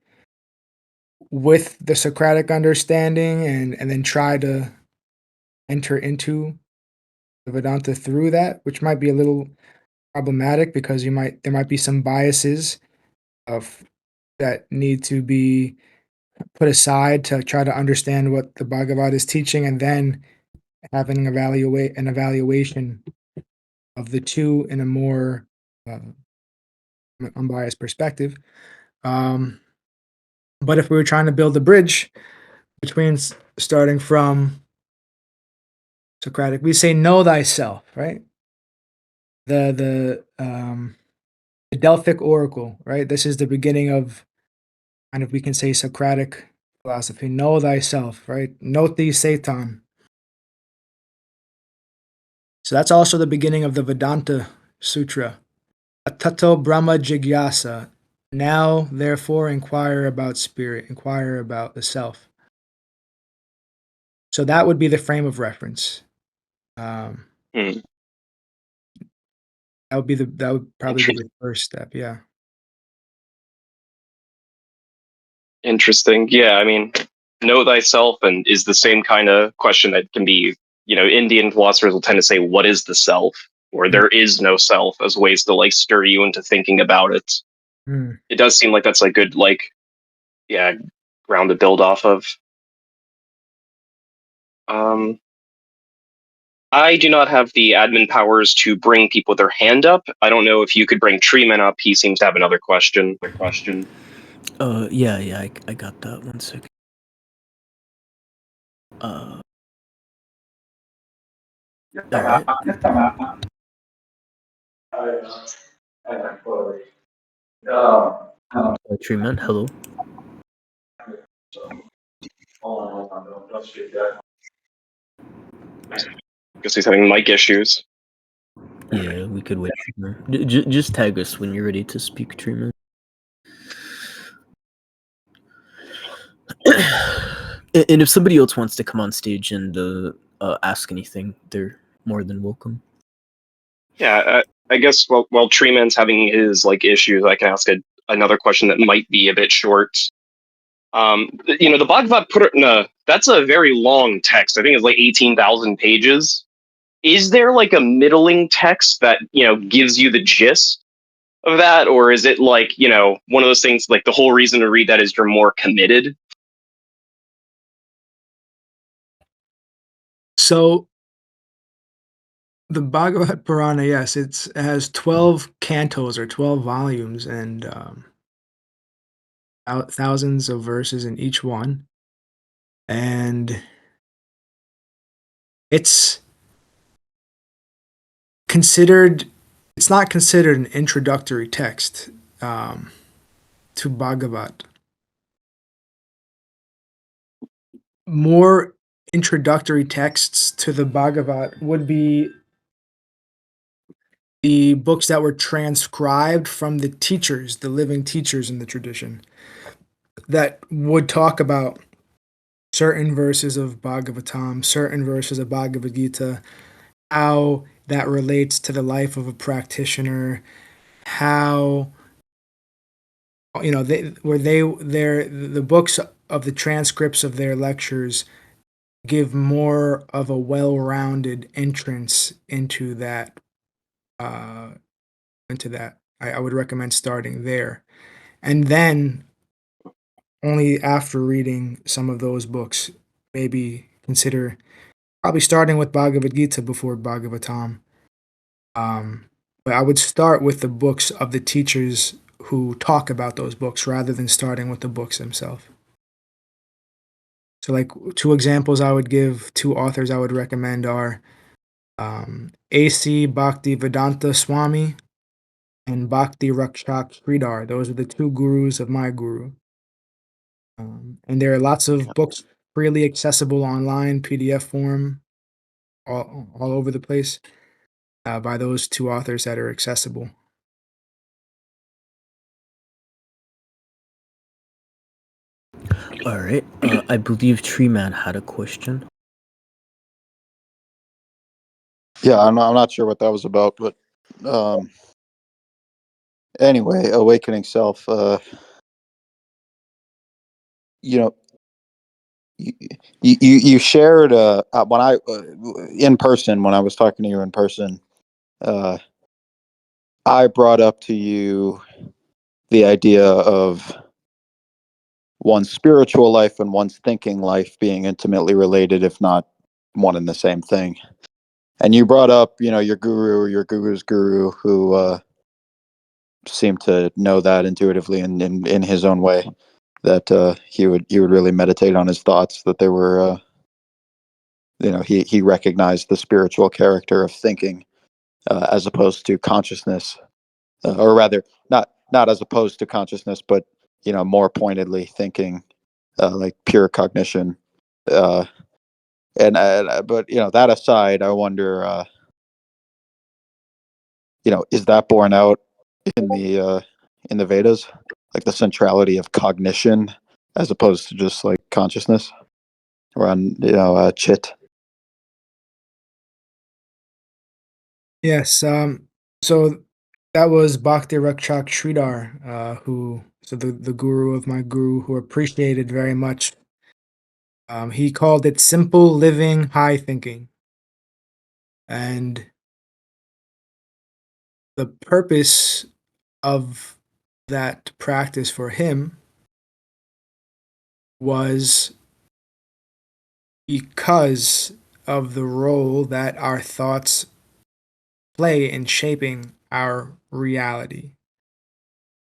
with the Socratic understanding and then try to enter into the Vedanta through that, which might be a little problematic because there might be some biases of that need to be put aside to try to understand what the Bhagavad is teaching, and then having an evaluation of the two in a more unbiased perspective. But if we were trying to build a bridge between starting from Socratic, we say know thyself, right? The Delphic Oracle, right? This is the beginning of kind of, we can say, Socratic philosophy. Know thyself, right? Note thee Satan. So that's also the beginning of the Vedanta Sutra. Tato Brahma Jigyasa. Now, therefore, inquire about spirit, inquire about the self. So that would be the frame of reference. That would probably be the first step. Yeah. Interesting. Yeah, I mean, know thyself and is the same kind of question that can be, Indian philosophers will tend to say, what is the self? Or there is no self, as ways to stir you into thinking about it. It does seem like that's a good, ground to build off of. I do not have the admin powers to bring people with their hand up. I don't know if you could bring Treeman up. He seems to have another question. Yeah, I got that. 1 second. All right. Treeman, hello. Guess he's having mic issues. Yeah, we could wait. Just tag us when you're ready to speak, Treeman. And if somebody else wants to come on stage and ask anything, they're more than welcome. Yeah, I guess while Treeman's having his like issues, I can ask another question that might be a bit short. The Bhagavat Purana, that's a very long text. I think it's like 18,000 pages. Is there like a middling text that, gives you the gist of that? Or is it like, one of those things like the whole reason to read that is you're more committed? So the Bhagavat Purana, yes, it has 12 cantos or 12 volumes and thousands of verses in each one. And it's not considered an introductory text to Bhagavat. More introductory texts to the Bhagavat would be the books that were transcribed from the teachers, the living teachers in the tradition, that would talk about certain verses of Bhagavatam, certain verses of Bhagavad Gita, how that relates to the life of a practitioner, how the books of the transcripts of their lectures give more of a well-rounded entrance into that. I would recommend starting there, and then only after reading some of those books, maybe consider probably starting with Bhagavad Gita before Bhagavatam. But I would start with the books of the teachers who talk about those books rather than starting with the books themselves. So, like, two examples I would give, two authors I would recommend are A.C. Bhakti Vedanta Swami and Bhakti Rakshak Sridhar. Those are the two gurus of my guru. And there are lots of books freely accessible online, PDF form, all over the place, by those two authors that are accessible. All right. I believe Treeman had a question. Yeah, I'm not sure what that was about, but anyway, awakening self. You you shared when I in person when I was talking to you in person. I brought up to you the idea of one's spiritual life and one's thinking life being intimately related, if not one and the same thing. And you brought up, your guru or your guru's guru, who seemed to know that intuitively in his own way, that he would really meditate on his thoughts, that they were, he recognized the spiritual character of thinking as opposed to consciousness, or rather, not as opposed to consciousness, but more pointedly thinking, like pure cognition. But that aside, I wonder, is that borne out in the Vedas, like the centrality of cognition as opposed to just like consciousness, or on chit? Yes. So that was Bhakti Rakshak Sridhar, the guru of my guru, who appreciated very much. He called it simple living, high thinking. And the purpose of that practice for him was because of the role that our thoughts play in shaping our reality.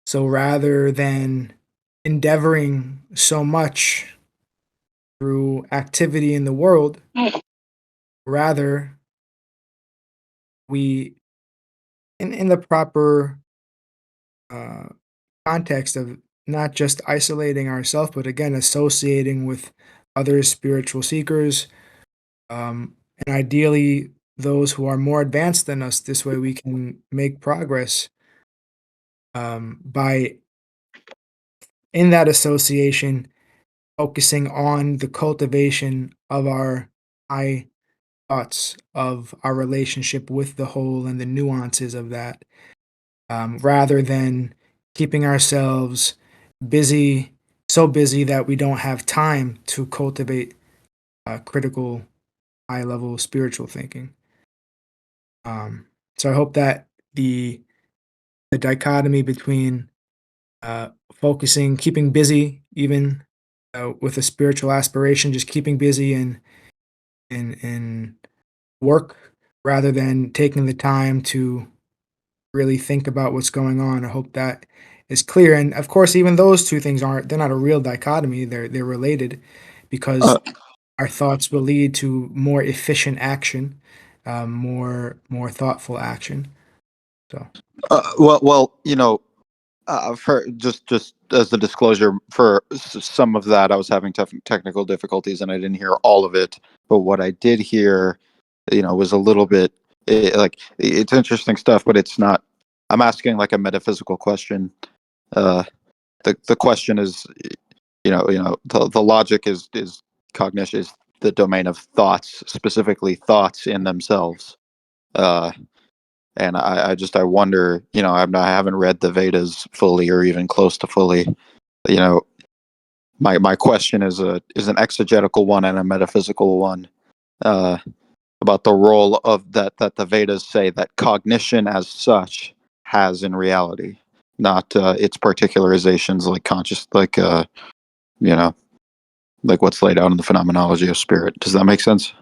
So rather than endeavoring so much through activity in the world, rather we, in the proper context of not just isolating ourselves, but again associating with other spiritual seekers, and ideally those who are more advanced than us. This way, we can make progress by, in that association, focusing on the cultivation of our high thoughts of our relationship with the whole and the nuances of that, rather than keeping ourselves busy, so busy that we don't have time to cultivate critical, high level spiritual thinking. So I hope that the dichotomy between focusing, keeping busy, even with a spiritual aspiration, just keeping busy in work rather than taking the time to really think about what's going on. I hope that is clear. And of course, even those two things they're not a real dichotomy. They're related because our thoughts will lead to more efficient action, more thoughtful action. So Well, for just as a disclosure, for some of that, I was having technical difficulties and I didn't hear all of it. But what I did hear, was a little bit it's interesting stuff, but it's not. I'm asking like a metaphysical question. The question is, the logic is cognition is the domain of thoughts, specifically thoughts in themselves. And I wonder, I haven't read the Vedas fully or even close to fully. My question is an exegetical one and a metaphysical one, about the role of that the Vedas say that cognition as such has in reality, not its particularizations like conscious, like what's laid out in the phenomenology of spirit. Does that make sense?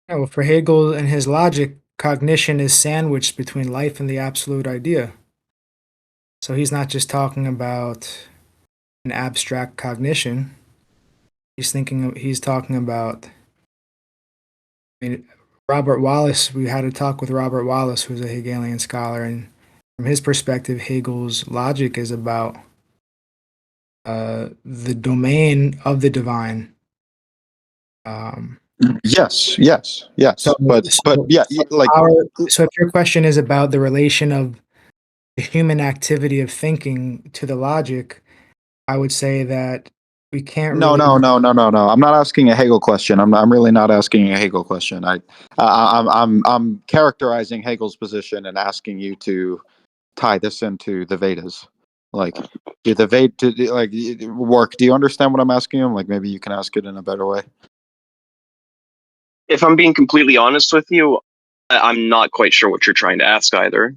yeah, well, for Hegel and his logic, cognition is sandwiched between life and the absolute idea. So he's not just talking about an abstract cognition. He's talking about. I mean, Robert Wallace. We had a talk with Robert Wallace, who's a Hegelian scholar, and from his perspective, Hegel's logic is about the domain of the divine. Yes. So, But yeah, so if your question is about the relation of the human activity of thinking to the logic, I would say that we can't no, really. no. I'm not asking a Hegel question. I'm really not asking a Hegel question. I'm characterizing Hegel's position and asking you to tie this into the Vedas. Like, do the Veda like work? Do you understand what I'm asking him? Like, maybe you can ask it in a better way. If I'm being completely honest with you, I'm not quite sure what you're trying to ask either.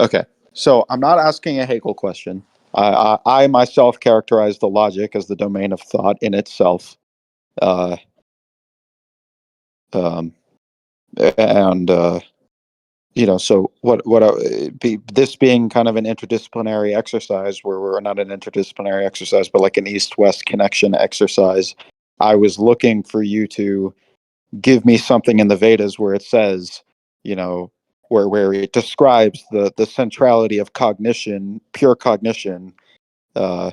Okay. So I'm not asking a Hegel question. I myself characterize the logic as the domain of thought in itself. Uh, um, and so this being kind of an interdisciplinary exercise, where we're not an interdisciplinary exercise, but like an east-west connection exercise, I was looking for you to give me something in the Vedas where it says, where it describes the centrality of cognition, pure cognition, uh,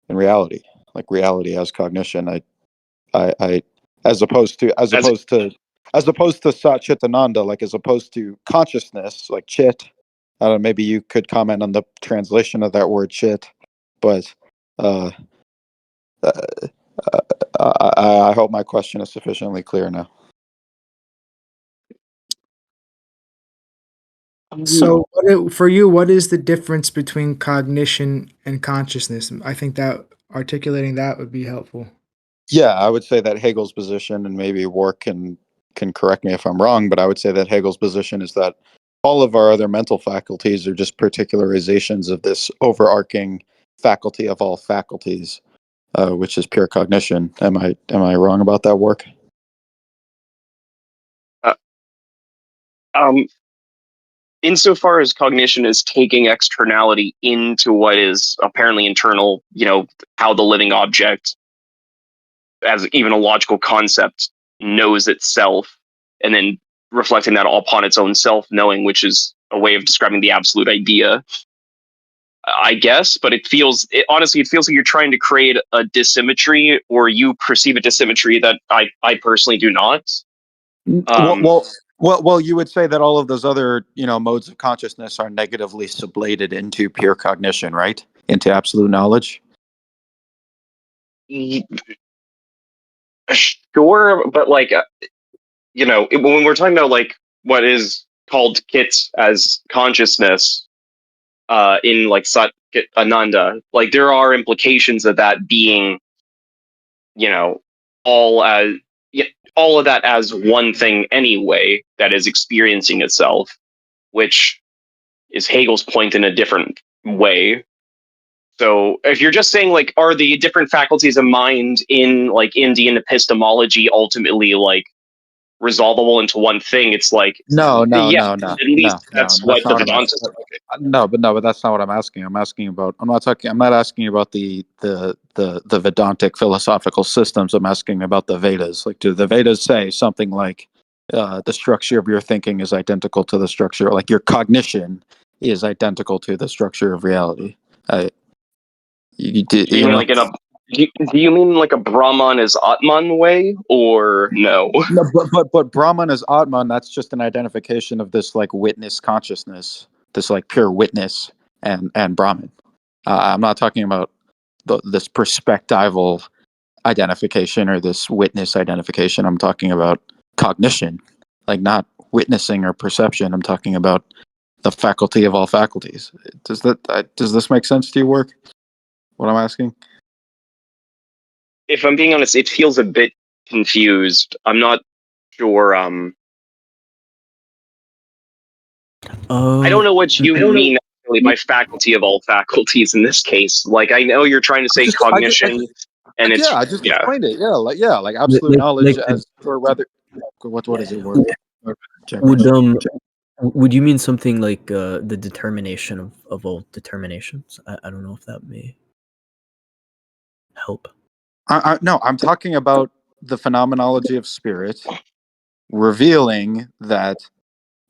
in reality, like reality as cognition. I as opposed to Sat Chitananda, like as opposed to consciousness, like chit. I don't know, maybe you could comment on the translation of that word chit, but uh, uh, I hope my question is sufficiently clear now. So, for you, what is the difference between cognition and consciousness? I think that articulating that would be helpful. Yeah, I would say that Hegel's position, and maybe Wark can correct me if I'm wrong, but I would say that Hegel's position is that all of our other mental faculties are just particularizations of this overarching faculty of all faculties, which is pure cognition. Am I wrong about that, Wark? Uh, um, insofar as cognition is taking externality into what is apparently internal, how the living object, as even a logical concept, knows itself, and then reflecting that upon its own self knowing, which is a way of describing the absolute idea, I guess. But honestly, it feels like you're trying to create a dissymmetry, or you perceive a dissymmetry that I personally do not. Well, you would say that all of those other, modes of consciousness are negatively sublated into pure cognition, right? Into absolute knowledge. Sure, but like, when we're talking about like what is called kits as consciousness, in like Sat Chit Ananda, like there are implications of that being, you know, all as all of that as one thing anyway that is experiencing itself, which is Hegel's point in a different way. So if you're just saying like, are the different faculties of mind in like Indian epistemology ultimately like resolvable into one thing? It's like, No, yeah, at least that's what That's the not what I'm Vedanta. asking. No, but that's not what I'm asking. I'm not asking about the Vedantic philosophical systems. I'm asking about the Vedas. Like, do the Vedas say something like the structure of your thinking is identical to the structure, like your cognition is identical to the structure of reality? Do you mean like in a do you mean like a Brahman is Atman way, or no? No, but Brahman is Atman. That's just an identification of this like witness consciousness, this like pure witness, and Brahman. I'm not talking about this perspectival identification or this witness identification. I'm talking about cognition, like not witnessing or perception. I'm talking about the faculty of all faculties. Does this make sense to your work? What I'm asking? If I'm being honest, it feels a bit confused. I'm not sure. I don't know what you mean actually by faculty of all faculties in this case. Like, I know you're trying to say cognition, and it's I just yeah. explained it. Like absolute knowledge as, or rather, what is it? Word? Would you mean something like the determination of all determinations? I don't know if that may help. No, I'm talking about the phenomenology of spirit, revealing that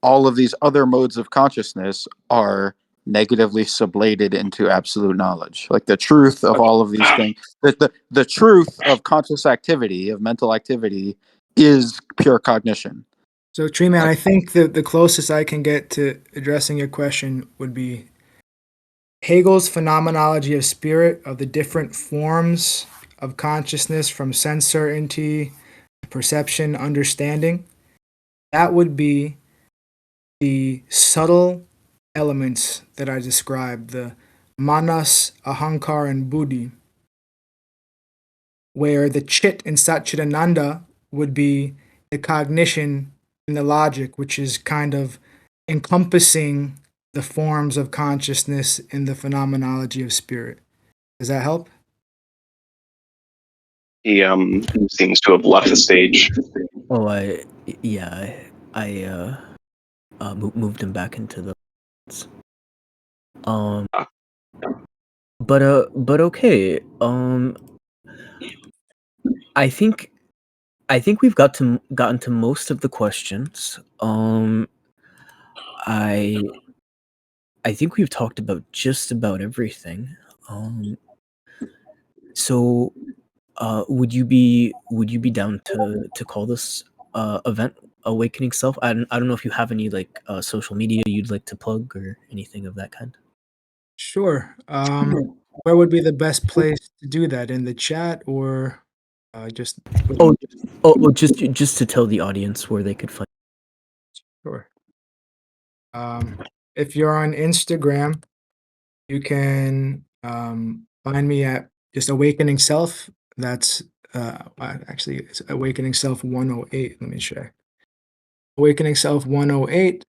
all of these other modes of consciousness are negatively sublated into absolute knowledge. Like the truth of all of these things, that the truth of conscious activity, of mental activity, is pure cognition. So, Tree Man, I think the closest I can get to addressing your question would be Hegel's phenomenology of spirit, of the different forms of consciousness from sense certainty, perception, understanding. That would be the subtle elements that I described, the manas, ahankar, and buddhi, where the chit in Satchitananda would be the cognition and the logic, which is kind of encompassing the forms of consciousness in the phenomenology of spirit. Does that help? He seems to have left the stage. Oh, I moved him back into the but okay. I think we've gotten to most of the questions. I think we've talked about just about everything. So would you be down to call this event Awakening Self? I don't know if you have any like social media you'd like to plug or anything of that kind. Sure. Where would be the best place to do that? In the chat or just? Just to tell the audience where they could find. Sure. If you're on Instagram, you can find me at just Awakening Self. That's actually it's Awakening Self 108. Let me check. Awakening Self 108.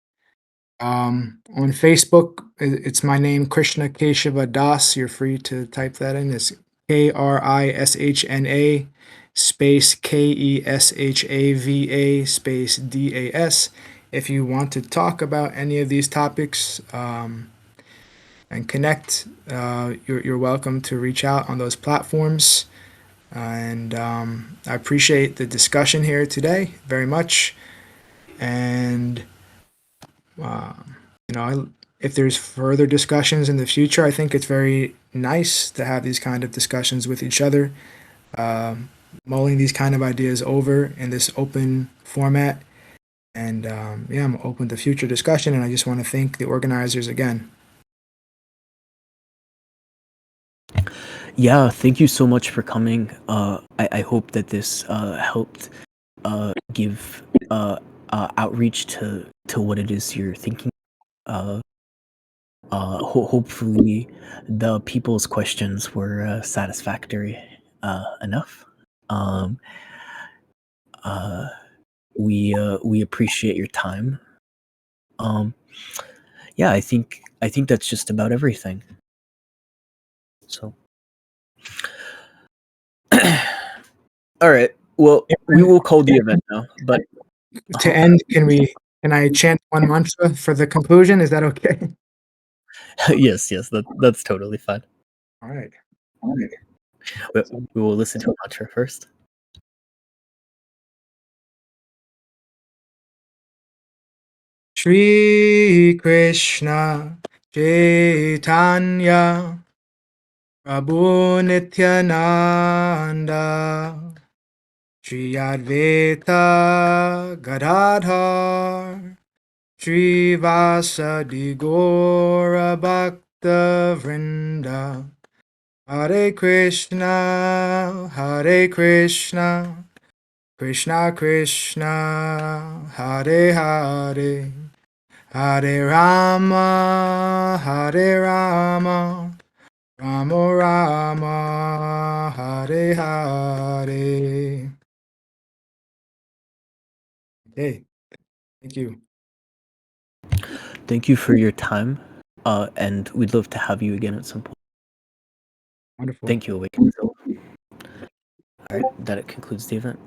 On Facebook, it's my name, Krishna Keshava Das. You're free to type that in. It's KRISHNA space KESHAVA space DAS. If you want to talk about any of these topics and connect, you're welcome to reach out on those platforms. And I appreciate the discussion here today very much. And if there's further discussions in the future, I think it's very nice to have these kind of discussions with each other, mulling these kind of ideas over in this open format. And I'm open to future discussion, and I just want to thank the organizers again. Yeah, thank you so much for coming. I hope that this helped give outreach to what it is you're thinking. Hopefully, the people's questions were satisfactory enough. We appreciate your time. Yeah, I think that's just about everything. So, all right. Well, we will call the event now. But To end, can I chant one mantra for the conclusion? Is that okay? yes, that's totally fine. All right. We will listen to a mantra first. Shri Krishna Chaitanya Prabhu Nityananda Shri Advaita Gadadhar Shri Vasadi Gaura Bhakta Vrinda Hare Krishna Krishna Krishna Hare Hare Hare Rama Rama Rama Hare Hare. Okay, thank you. Thank you for your time, and we'd love to have you again at some point. Wonderful. Thank you, Awakening. All right, that concludes the event.